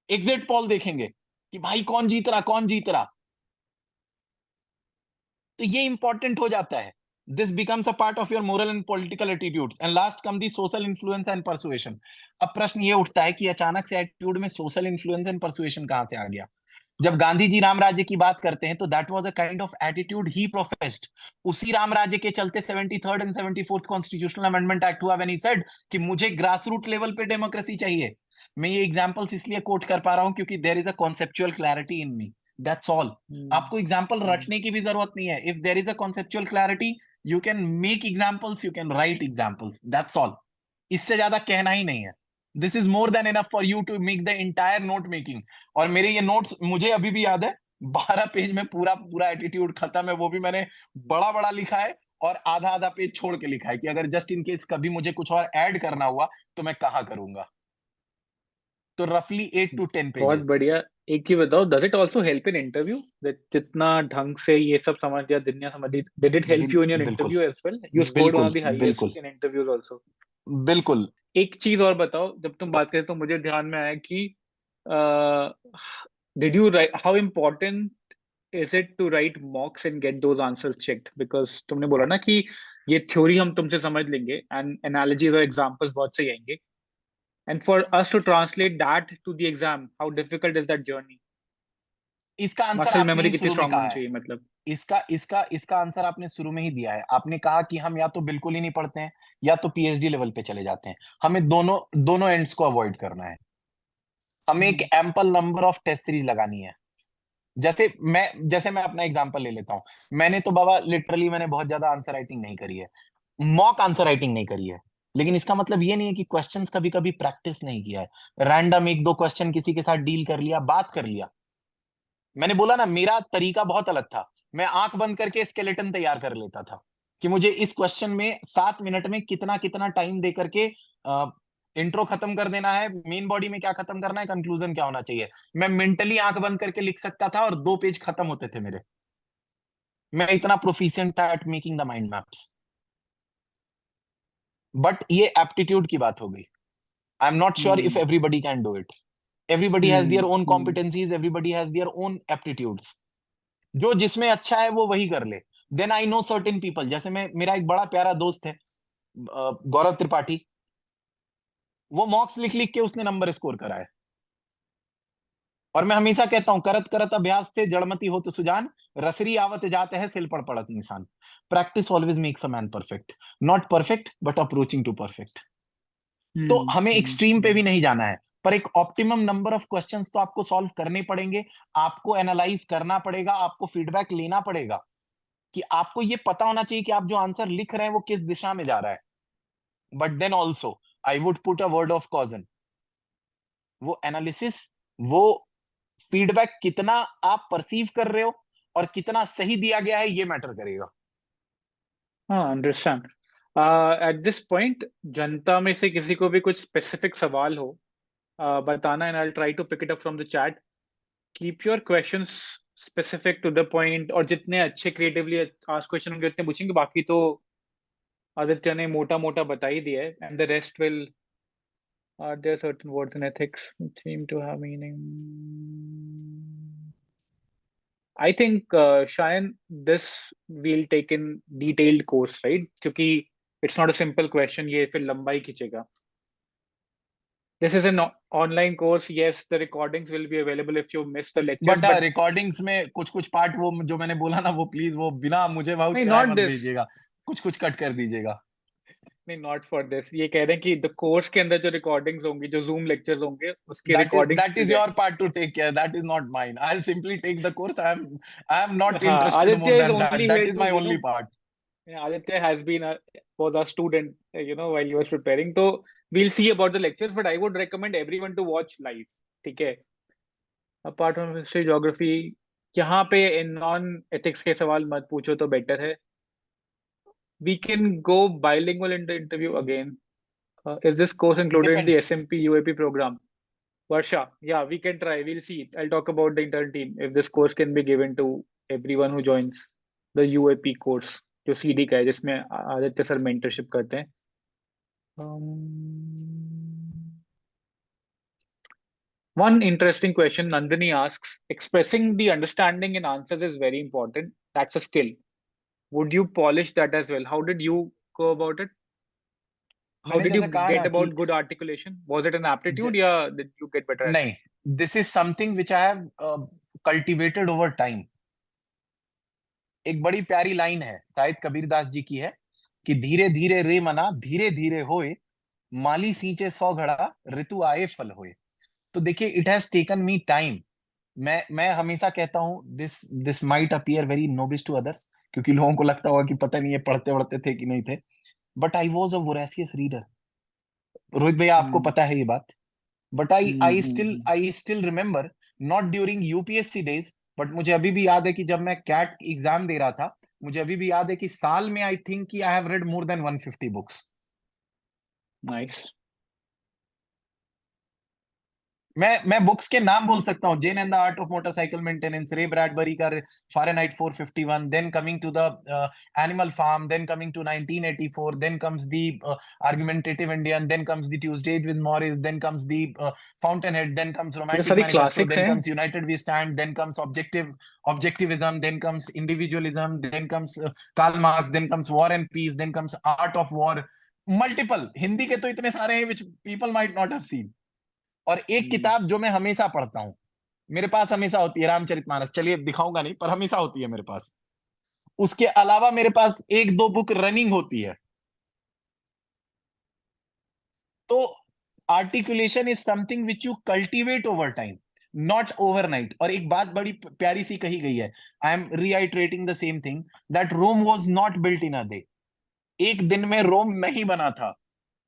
एग्जिट पोल देखेंगे कि भाई कौन जीत रहा, कौन जीत रहा। तो ये इंपॉर्टेंट हो जाता है। This becomes a part of your moral and political attitudes. And last come the social influence and persuasion. अब प्रश्न ये उठता है कि अचानक से एटीट्यूड में सोशल इन्फ्लुएंस एंड परसुएशन कहां से आ गया? जब गांधी जी राम राज्य की बात करते हैं तो that was a kind of attitude he professed. उसी राम राज्य के चलते 73rd and 74th constitutional amendment act हुआ, व्हेन ही सेड कि मुझे ग्रास रूट लेवल पे डेमोक्रेसी चाहिए। मैं ये एग्जांपल्स इसलिए कोट कर पा रहा हूं क्योंकि there is a conceptual clarity in me, that's all. आपको एग्जांपल हम्म रटने की भी जरूरत नहीं है। If there is a conceptual clarity, you can make examples, you can write examples, that's all. इससे ज्यादा कहना ही नहीं है। This is more than enough for you to make the entire note making. और मेरे ये नोट्स मुझे अभी भी याद है, 12 पेज में पूरा पूरा एटीट्यूड खत्म है। वो भी मैंने बड़ा बड़ा लिखा है और आधा आधा पेज छोड़ के लिखा है कि अगर जस्ट इन केस कभी मुझे कुछ और ऐड करना हुआ तो मैं कहाँ करूंगा। तो रफली 8 to 10 बहुत पेजेस। बढ़िया। एक चीज बताओ, does it also help in interview? जितना ढंग से ये सब समझ लिया, दुनिया समझ ली, did it help you in your बिल्कुल interview as well? You scored one of बिल्कुल द हाईएस्ट बिल्कुल इन इंटरव्यूज आल्सो। बिल्कुल। एक चीज और बताओ, जब तुम बात करें तो मुझे ध्यान में आया कि did you write, how important is it to write mocks and get those answers checked? Because तुमने बोला ना कि ये थ्योरी हम तुमसे समझ लेंगे एंड एनालॉजीज और एग्जांपल्स बहुत सही आएंगे, and for us to translate that to the exam, how difficult is that journey? इसका आंसर मसल आपने मेमोरी ही कितनी शुरू में स्ट्रांग कहा होनी है। चाहिए मतलब? इसका इसका इसका आंसर आपने शुरू में ही दिया है। आपने कहा कि हम या तो बिल्कुल ही नहीं पढ़ते हैं, या तो पीएचडी लेवल पे चले जाते हैं। हमें दोनों दोनों एंड्स को अवॉइड करना है। हमें एक hmm ample number of test series लगानी है। जैसे मैं अपना एग्जांपल ले लेता हूं। मैंने तो बाबा लिटरली मैंने बहुत ज्यादा आंसर राइटिंग नहीं करी है, मॉक आंसर राइटिंग नहीं करी है। लेकिन इसका मतलब ये नहीं है कि क्वेश्चंस कभी कभी प्रैक्टिस नहीं किया है। रैंडम एक दो क्वेश्चन किसी के साथ डील कर लिया, बात कर लिया। मैंने बोला ना, मेरा तरीका बहुत अलग था। मैं आंख बंद करके स्केलेटन तैयार कर लेता था कि मुझे इस क्वेश्चन में 7 मिनट में कितना कितना टाइम दे करके इंट्रो खत्म कर देना है, मेन बॉडी में क्या खत्म करना है, कंक्लूजन क्या होना चाहिए। मैं मेंटली आंख बंद करके लिख सकता था और 2 पेज खत्म होते थे मेरे। मैं इतना प्रोफिशिएंट था at making the mind maps. But ये एप्टीट्यूड की बात हो गई। I am not sure if hmm everybody can do it. Everybody has their own competencies, everybody has their own aptitudes. जो जिसमें अच्छा है वो वही कर ले। Then I know certain people, जैसे मैं, मेरा एक बड़ा प्यारा दोस्त है गौरव त्रिपाठी। वो मॉक्स लिख लिख के उसने नंबर स्कोर करा है। और मैं हमेशा कहता हूं, करत करत अभ्यास से जड़मति होत सुजान, रसरी आवत जाते हैं सिल पड़ पड़त निशान। Practice always makes a man perfect, not perfect but approaching to perfect. तो हम्म हमें हम्म एक्सट्रीम पे भी नहीं जाना है, पर एक ऑप्टिमम नंबर ऑफ क्वेश्चंस तो आपको सॉल्व करने पड़ेंगे, आपको एनालाइज करना पड़ेगा, आपको फीडबैक लेना पड़ेगा, कि आपको ये पता होना चाहिए कि आप जो आंसर लिख रहे हैं वो किस दिशा में जा रहा है। But then also I would put a word of caution, वो एनालिसिस, वो फीडबैक कितना आप परसीव कर रहे हो और कितना सही दिया गया है, ये मैटर करेगा। हाँ, अंडरस्टैंड। एट दिस पॉइंट जनता में से किसी को भी कुछ स्पेसिफिक सवाल हो, बताना, and I try to pick it up from the chat. Keep your questions specific to the point, और जितने अच्छे क्रिएटिवली आस्क क्वेश्चन होंगे उतने पूछेंगे। बाकी तो आदित्य ने मोटा मोटा बता ही दिया है, and the rest will, are there certain words in ethics which seem to have meaning. I think शायद this will take in detailed course, right? क्योंकि it's not a simple question, ये फिर लंबा ही खींचेगा। This is an online course. Yes, the recordings will be available if you miss the lectures, but but recordings में कुछ कुछ पार्ट वो जो मैंने बोला ना, वो प्लीज वो बिना मुझे वाउच नहीं, कराए not मत this. भेजिएगा, कुछ कुछ कट कर दीजिएगा। नहीं, not for this. ये कह रहे हैं कि the course के अंदर जो recordings होंगी, जो Zoom lectures होंगे, उसकी recordings That मिल is जाए। your part to take care. That is not mine. I'll simply take the course. I am not हाँ, interested more Aditya is than that. only That here is to, my only part. Aditya has been was a student, while he was preparing. So we'll see about the lectures, but I would recommend everyone to watch live. ठीक है? Apart from history, geography, यहाँ पे नॉन एथिक्स के सवाल मत पूछो तो बेटर है। We can go bilingual in the interview again. Is this course included in the Depends. SMP UAP program? Varsha, yeah, we can try. We'll see. I'll talk about the intern team if this course can be given to everyone who joins the UAP course, जो CD का है, जिसमें आदित्य सर mentorship करते हैं. One interesting question Nandini asks: expressing the understanding in answers is very important. That's a skill. Would you polish that as well? How did you go about it? How मैंने did you जैसे कहा get ना कि about good articulation? Was it an aptitude, or did you get better at it? नहीं, this is something which I have cultivated over time. एक बड़ी प्यारी लाइन है, शायद कबीरदास जी की है, कि धीरे धीरे रे मना धीरे धीरे होए, माली सींचे 100 घड़ा ऋतु आए फल होए। तो देखिए, it has taken me time. मैं हमेशा कहता हूं, this this might appear very novice to others, क्योंकि लोगों को लगता होगा कि पता नहीं ये पढ़ते पढ़ते थे कि नहीं थे, but I was a voracious reader. Rohit भैया, आपको Hmm. पता है ये बात। But I Hmm. I Hmm, still hmm. I still remember, not during UPSC days, but मुझे अभी भी याद है कि जब मैं कैट एग्जाम दे रहा था, मुझे अभी भी याद है कि साल में आई थिंक कि I have read more than 150 books. Nice. मैं बुक्स के नाम बोल सकता हूँ: Zen and the art of motorcycle maintenance, Ray Bradbury का Fahrenheit 451, then coming to the animal farm, then coming to 1984, then comes the argumentative Indian, then comes the Tuesdays with Morrie, then comes the fountainhead, then comes ये तो रोमांटिक सारी मैनिफेस्टो, क्लासिक्स देन हैं। Comes United we stand, then comes objectivism, then comes individualism, then comes Karl Marx, then comes war and peace, then comes art of war. Multiple Hindi के तो इतने सारे हैं which people might not have seen. और एक Hmm. किताब जो मैं हमेशा पढ़ता हूं, मेरे पास हमेशा होती है, रामचरितमानस। चलिए दिखाऊंगा नहीं, पर हमेशा होती है मेरे पास। उसके अलावा मेरे पास एक दो बुक रनिंग होती है। तो articulation is something which you cultivate over time, not overnight. और एक बात बड़ी प्यारी सी कही गई है, I am reiterating the same thing, that Rome was not built in a day. एक दिन में रोम नहीं बना था।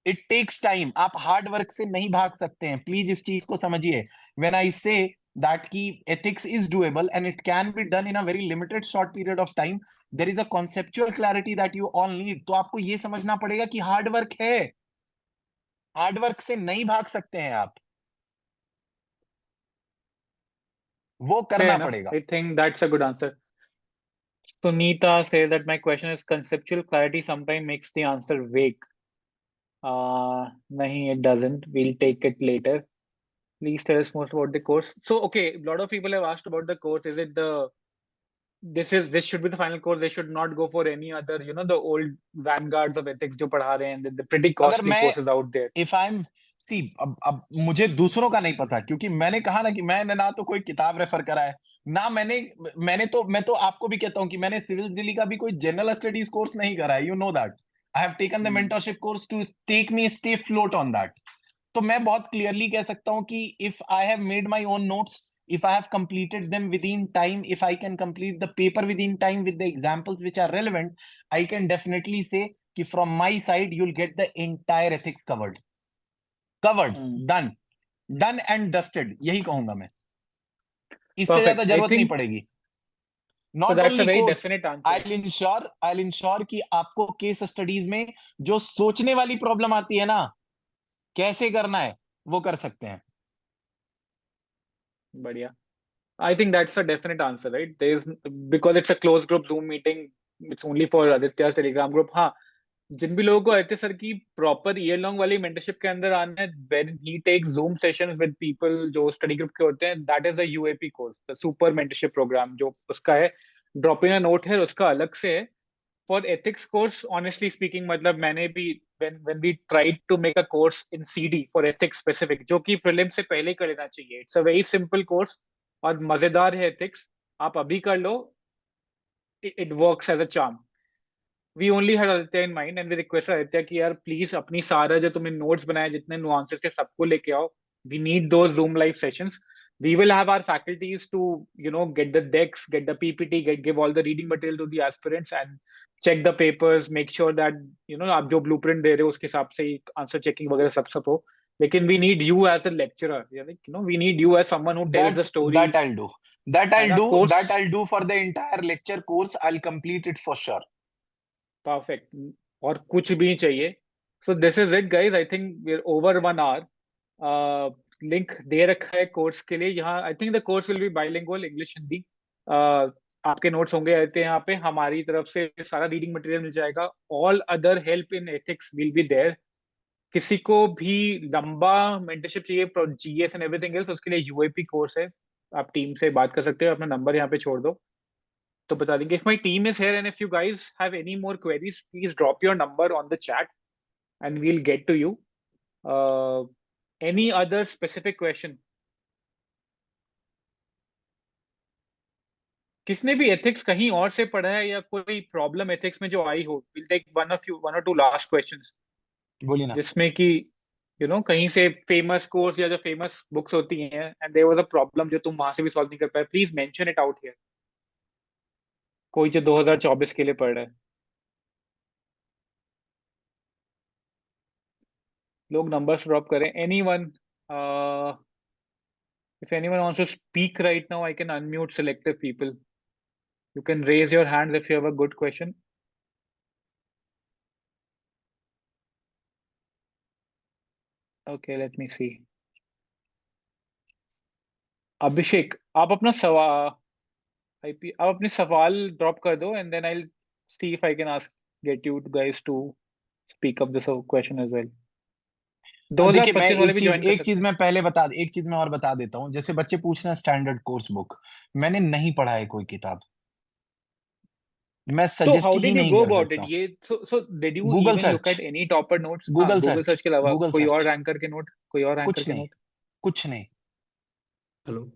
It takes time. आप हार्ड वर्क से नहीं भाग सकते हैं, प्लीज इस चीज को समझिए। व्हेन आई से दैट की ethics is doable and it can be done in a very limited short period of time, there is a conceptual clarity that you all need। तो आपको ये समझना पड़ेगा कि हार्ड वर्क है, हार्ड वर्क से नहीं भाग सकते हैं आप, वो Fair करना enough. पड़ेगा। I think that's a good answer. Sunita says that my question is conceptual clarity sometimes makes the answer vague. Nahi, it doesn't. We'll take it later. Please tell us most about the course. So, okay, a lot of people have asked about the course. Is it this should be the final course? They should not go for any other, the old vanguards of ethics जो पढ़ा रहे हैं, the pretty अगर costly मैं courses out there. If I am see अब मुझे दूसरों का नहीं पता, क्योंकि मैंने कहा ना कि मैंने ना तो कोई किताब रेफर करा है, ना मैं तो आपको भी कहता हूँ कि मैंने सिविल दिल्ली का भी कोई जनरल स्टडीज कोर्स नहीं करा है, you know that. I have taken the hmm mentorship course to take me stay float on that. तो मैं बहुत क्लियरली कह सकता हूं कि if I have made my own notes, if I have completed them within time, if I can complete the paper within time with the examples which are relevant, I can definitely say कि from my side you'll get the entire ethics covered, covered, hmm done, done and dusted, यही कहूंगा मैं। इससे ज्यादा perfect. I जरूरत नहीं think पड़ेगी। so not that's a only very course, definite answer. I ensure कि आपको केस स्टडीज में जो सोचने वाली प्रॉब्लम आती है ना, कैसे करना है, वो कर सकते हैं। बढ़िया. I think that's a definite answer, right? There's because it's a closed group Zoom meeting. It's only for Aditya's Telegram group. हाँ, जिन भी लोगों को आदित्य सर की प्रॉपर ईयर लॉन्ग वाली मेंटरशिप के अंदर आना है, when he takes Zoom sessions with people जो स्टडी ग्रुप के होते हैं, that is a UAP course, the super mentorship program जो उसका है. ड्रॉप इन अ नोट है उसका अलग से है. For ethics course honestly speaking, मतलब मैंने भी when we tried to make a course in CD for ethics specific, जो कि प्रीलिम से पहले कर लेना चाहिए. It's a very simple course और मजेदार है एथिक्स. आप अभी कर लो, it works as a charm. We only had Aditya in mind and we request Aditya कि यार प्लीज अपनी सारा जो तुमने नोट्स बनाए जितने नुआंसेस थे सबको लेके आओ. We need those Zoom live sessions. We will have our faculties to, get the decks, get the PPT, give all the reading material to the aspirants and check the papers, make sure that, आप जो blueprint दे रहे हो उसके हिसाब से ही आंसर चेकिंग वगैरह सब हो. लेकिन we need you as the lecturer, we need you as someone who tells the That story. that I'll do. That है I'll ना do. Course. That I'll do for the entire lecture course. I'll complete it for sure. Perfect. और कुछ भी नहीं चाहिए. So this is it guys. I think we are over 1 hour. Link दे रखा है कोर्स के लिए यहाँ. I think the course will be bilingual, English Hindi. आपके नोट्स होंगे रहते हैं यहाँ पे. हमारी तरफ से सारा रीडिंग मटेरियल मिल जाएगा. All other help in ethics will be there. किसी को भी लंबा मेंटरशिप चाहिए, जीएस एंड एवरीथिंग एल्स, उसके लिए यूएपी कोर्स है. आप टीम से बात कर सकते हो. अपना नंबर यहाँ पे छोड़ दो तो बता देंगे. If my team is here and if you guys have any more queries, please drop your number on the chat and we'll get to you. Uh, any other specific question? किसने भी एथिक्स कहीं और से पढ़ा है या कोई प्रॉब्लम एथिक्स में जो आई हो? We'll take one or two last questions बोलिए ना। जिसमें कि कहीं से फेमस कोर्स या जो फेमस बुक्स होती हैं and there was a problem जो तुम वहां से भी सॉल्व नहीं कर पाए. Please mention it out here. कोई जो 2024 के लिए पढ़ रहा है. लोग नंबर्स ड्रॉप करें. Anyone? If anyone wants to speak right now, I can unmute selective people. You can raise your hands if you have a good question. Okay, let me see. अभिषेक, आप अपना सवाल आईपी आप अपने सवाल ड्रॉप कर दो and then I'll see if I can ask get you guys to speak up this question as well. देखिए, मैं 2025 वाले भी ज्वाइन कर एक चीज सकते हैं. मैं एक चीज मैं और बता देता हूँ। जैसे बच्चे पूछ रहे हैं स्टैंडर्ड कोर्स बुक, मैंने नहीं पढ़ा है कोई किताब, मैं तो suggest how he did you नहीं go कर about सकता it? हूँ। ये so did you Google even look search, at any topper notes? हाँ, गूगल गूगल सर्च, सर्च के अलावा गूगल कोई और सर्च। रैंकर के नोट, कोई और रैंकर कुछ के नहीं, नोट? कुछ नहीं, हेलो.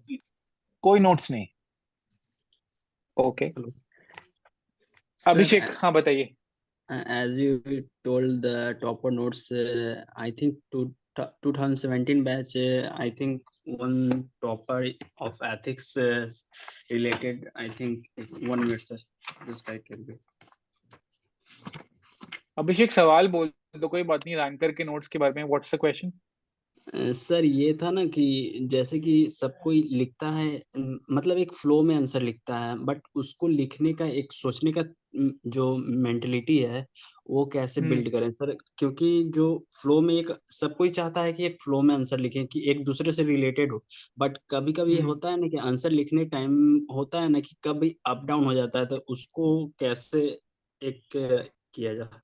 कोई नोट्स नहीं। ओके. Hello sir. अभिषेक, हाँ बताइए. As you told the topper notes, I think 2017 batch, I think one topper of ethics related, I think 1 minute sir, this guy can be. अभिषेक सवाल बोल दो, कोई बात नहीं. रैंकर के नोट्स के बारे में व्हाट्स द क्वेश्चन? सर ये था ना कि जैसे कि सब कोई लिखता है, मतलब एक फ्लो में आंसर लिखता है, बट उसको लिखने का एक सोचने का जो मेंटलिटी है वो कैसे बिल्ड करें सर? क्योंकि जो फ्लो में एक सब कोई चाहता है कि एक फ्लो में आंसर लिखें कि एक दूसरे से रिलेटेड हो, बट कभी कभी होता है ना कि आंसर लिखने टाइम होता है ना कि कभी अप डाउन हो जाता है, तो उसको कैसे एक किया जाए?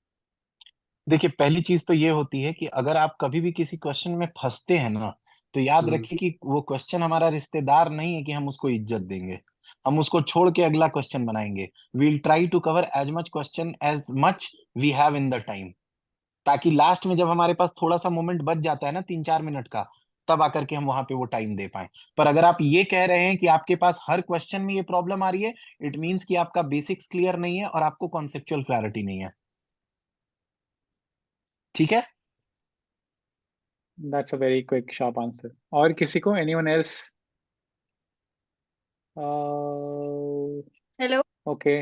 देखिए, पहली चीज तो ये होती है कि अगर आप कभी भी किसी क्वेश्चन में फंसते हैं ना, तो याद रखिए कि वो क्वेश्चन हमारा रिश्तेदार नहीं है कि हम उसको इज्जत देंगे, हम उसको छोड़ के अगला क्वेश्चन बनाएंगे। We'll try to cover as much question as much we have in the time. ताकि लास्ट में जब हमारे पास थोड़ा सा मोमेंट बच जाता है ना 3-4 मिनट का, तब आकर के हम वहां पे वो टाइम दे पाए। पर अगर आप ये कह रहे हैं कि आपके पास हर क्वेश्चन में ये प्रॉब्लम आ रही है, इट मीन्स कि आपका बेसिक्स क्लियर नहीं है और आपको कॉन्सेप्चुअल क्लैरिटी नहीं है। ठीक है। That's a very quick, sharp answer. और किसी को, anyone else? Hello. Okay.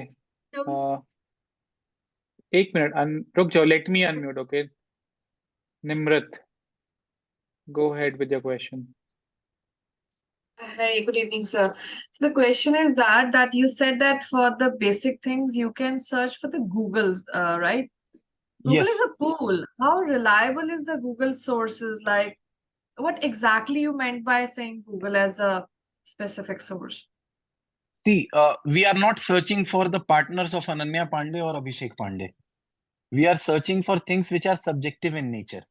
एक मिनट, रुक जाओ, let me unmute, okay? Nimrat, go ahead with your question. Hey, good evening, sir. So the question is that you said that for the basic things you can search for the Googles, right? Google is yes. a pool. How reliable is the Google sources? Like, what exactly you meant by saying Google as a specific source? See, we are not searching for the partners of Ananya Pandey or Abhishek Pandey. We are searching for things which are subjective in nature.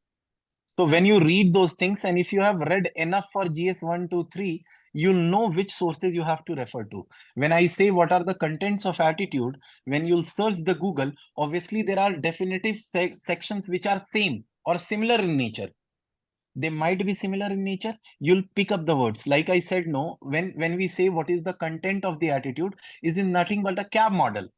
So when you read those things, and if you have read enough for GS 1, 2, 3, you'll know which sources you have to refer to. When I say what are the contents of attitude, when you'll search the Google, obviously there are definitive sections which are same or similar in nature. They might be similar in nature. You'll pick up the words. Like I said, no, when we say what is the content of the attitude, is in nothing but a CAB model.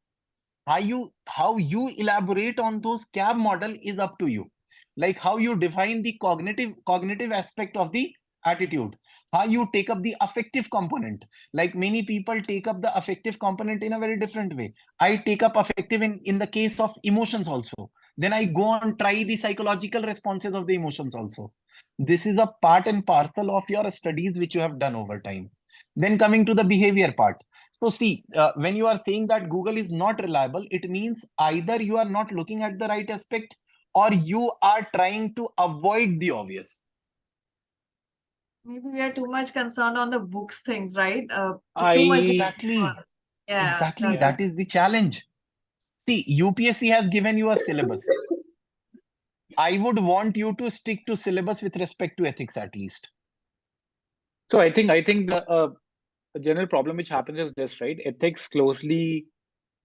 How you elaborate on those CAB model is up to you. Like how you define the cognitive aspect of the attitude, how you take up the affective component. Like many people take up the affective component in a very different way. I take up affective in the case of emotions also. Then I go and try the psychological responses of the emotions also. This is a part and parcel of your studies which you have done over time. Then coming to the behavior part. So see, when you are saying that Google is not reliable, it means either you are not looking at the right aspect or you are trying to avoid the obvious. Maybe we are too much concerned on the books things, right? Too much. Exactly. Yeah, Exactly. that's That is the challenge. See, UPSC has given you a syllabus. I would want you to stick to syllabus with respect to ethics at least. So I think the general problem which happens is this, right? Ethics closely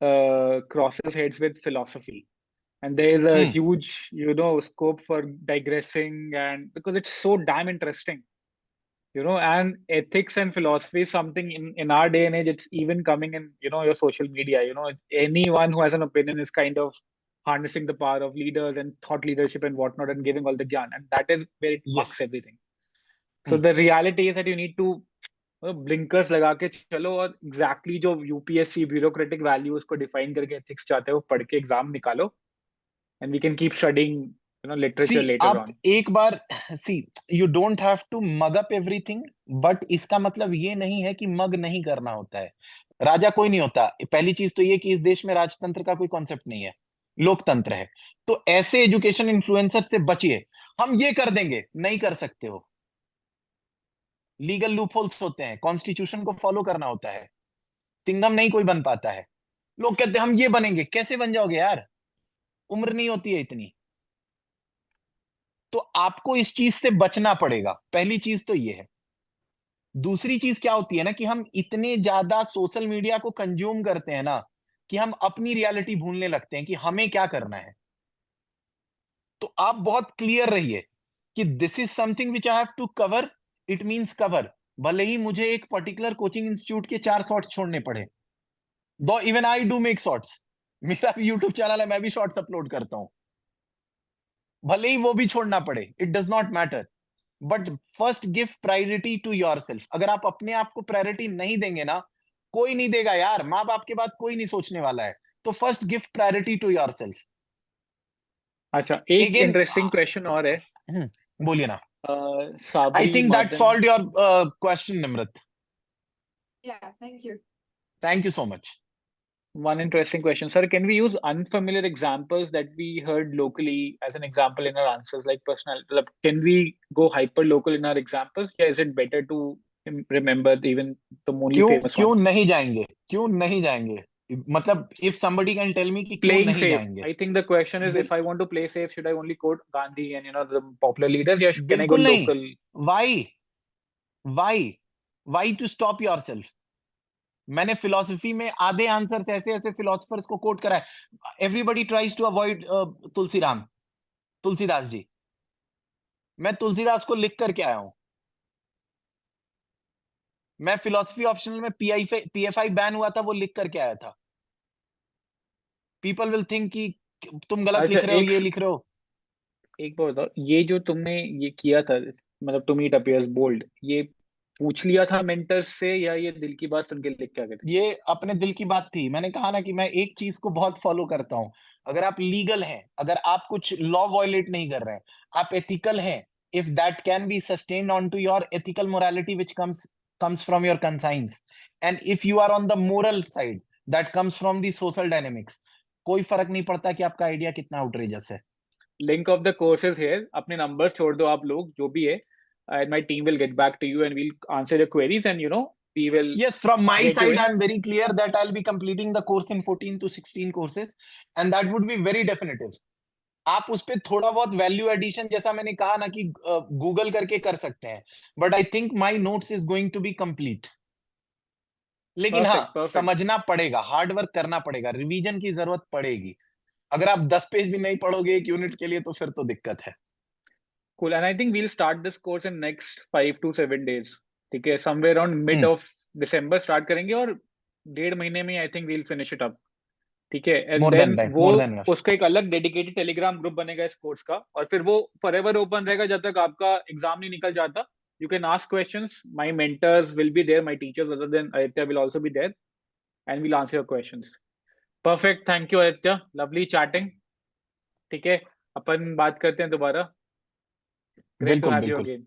crosses heads with philosophy, and there is a huge, scope for digressing, and because it's so damn interesting, and ethics and philosophy is something in our day and age, it's even coming in, your social media. Anyone who has an opinion is kind of harnessing the power of leaders and thought leadership and whatnot and giving all the gyan, and that is where it fucks Yes. everything. So the reality is that you need to blinkers लगा के चलो और एग्जैक्टली जो यूपीएससी ब्यूरोक्रेटिक वैल्यूज को डिफाइन करके एथिक्स चाहते हो पढ़ के एग्जाम निकालो, and we can keep studying literature later आप ऑन. एक बार you don't have to mug up everything, but इसका मतलब ये नहीं है कि मग नहीं करना होता है. राजा कोई नहीं होता. पहली चीज तो ये कि इस देश में राजतंत्र का कोई कॉन्सेप्ट नहीं है, लोकतंत्र है. तो ऐसे एजुकेशन इन्फ्लुएंसर से बचिए. हम ये कर देंगे, नहीं कर सकते हो. लीगल लूपहोल्स होते हैं, कॉन्स्टिट्यूशन को फॉलो करना होता है. सिंघम नहीं कोई बन पाता है. लोग कहते हैं हम ये बनेंगे. कैसे बन जाओगे यार, उम्र नहीं होती है इतनी. तो आपको इस चीज से बचना पड़ेगा. पहली चीज तो ये है. दूसरी चीज क्या होती है ना, कि हम इतने ज्यादा सोशल मीडिया को कंज्यूम करते हैं ना, कि हम अपनी रियलिटी भूलने लगते हैं कि हमें क्या करना है. तो आप बहुत क्लियर रहिए कि this is something which I have to cover. It means cover. भले ही मुझे एक पर्टिकुलर कोचिंग इंस्टीट्यूट के 4 शॉर्ट्स छोड़ने पड़े. दो even I do make shorts. मेरा भी यूट्यूब चैनल है, मैं भी शॉर्ट्स अपलोड करता हूं. भले ही वो भी छोड़ना पड़े, it does not matter. But first give priority to yourself. अगर आप अपने आप को प्रायोरिटी नहीं देंगे ना, कोई नहीं देगा यार. माँ बाप के बाद कोई नहीं सोचने वाला है. तो first give priority to yourself. अच्छा, एक Again, इंटरेस्टिंग क्वेश्चन और है. बोलिए ना. I Sabri think that Madan. solved your question, Nimrat. Yeah, thank you. Thank you so much. One interesting question, sir. Can we use unfamiliar examples that we heard locally as an example in our answers, like personal? Can we go hyper local in our examples? Or is it better to remember even the only famous क्यों ones? नहीं जाएंगे? क्यों नहीं जाएंगे? मतलब if somebody can tell me कि क्यों Playing नहीं safe. जाएंगे? I think the question is, if I want to play safe, should I only quote Gandhi and the popular leaders, or can I go बिल्कुल नहीं. local? Why to stop yourself? मैंने फिलोसफी में आधे आंसर्स ऐसे ऐसे फिलोसफर्स को कोट करा है. Everybody tries to avoid Tulsiram. Tulsidas ji, मैं तुलसीदास को लिख करके आया हूं। मैं फिलोसफी ऑप्शनल में पीएफआई बैन हुआ था, वो लिख करके आया था। पीपल विल थिंक कि तुम गलत अच्छा लिख रहे हो, एक ये लिख रहे हो। एक बार बताओ, ये जो तुमने ये किया था, मतलब टू मीट अपीयर्स बोल्ड, ये पूछ लिया था मेंटर्स से या ये दिल की बात सुन के लिख के आ गए थे? ये अपने दिल की बात थी। मैंने कहा ना कि मैं एक चीज को बहुत फॉलो करता हूं। अगर आप लीगल हैं, अगर आप कुछ लॉ वायलेट नहीं कर रहे हैं, आप एथिकल हैं, if that can be sustained on to your ethical morality which comes from your conscience, and if you are on the moral side that comes from the social dynamics, कोई फर्क नहीं पड़ता कि आपका आइडिया कितना आउटरेजस है। Link of the courses here, अपने नंबर्स छोड़ दो आप लोग जो भी है, and my team will get back to you and we'll answer your queries and we will Yes, from my get you side, in. I'm very clear that I'll be completing the course in 14 to 16 courses, and that would be very definitive. आप उस पे थोड़ा बहुत वैल्यू एडिशन, जैसा मैंने कहा ना कि गूगल करके कर सकते हैं, but I think my notes is going to be complete. लेकिन हाँ, Perfect. समझना पड़ेगा, हार्ड वर्क करना पड़ेगा, रिवीजन की जरूरत पड़ेगी। अगर आप 10 पेज भी नहीं पढ़ोगे एक यूनिट के लिए तो फिर तो दिक्कत है। Cool. And I think we'll start this course in next 5 to 7 days. ठीक है, somewhere around mid of December start करेंगे और 1.5 महीने में I think we'll finish it up. ठीक है, and more than than right, वो मोर देन इनफ। उसका एक अलग डेडिकेटेड टेलीग्राम ग्रुप बनेगा इस कोर्स का, और फिर वो फॉरएवर ओपन रहेगा जब तक आपका एग्जाम नहीं निकल जाता। You can ask questions, my mentors will be there, my teachers other than Aditya will also be there and will answer your questions. Perfect, thank you Aditya, lovely chatting. ठीक है, अपन बात करते हैं दोबारा। ग्रेट टू बिल्कुल हैव यू बिल्कुल। अगेन।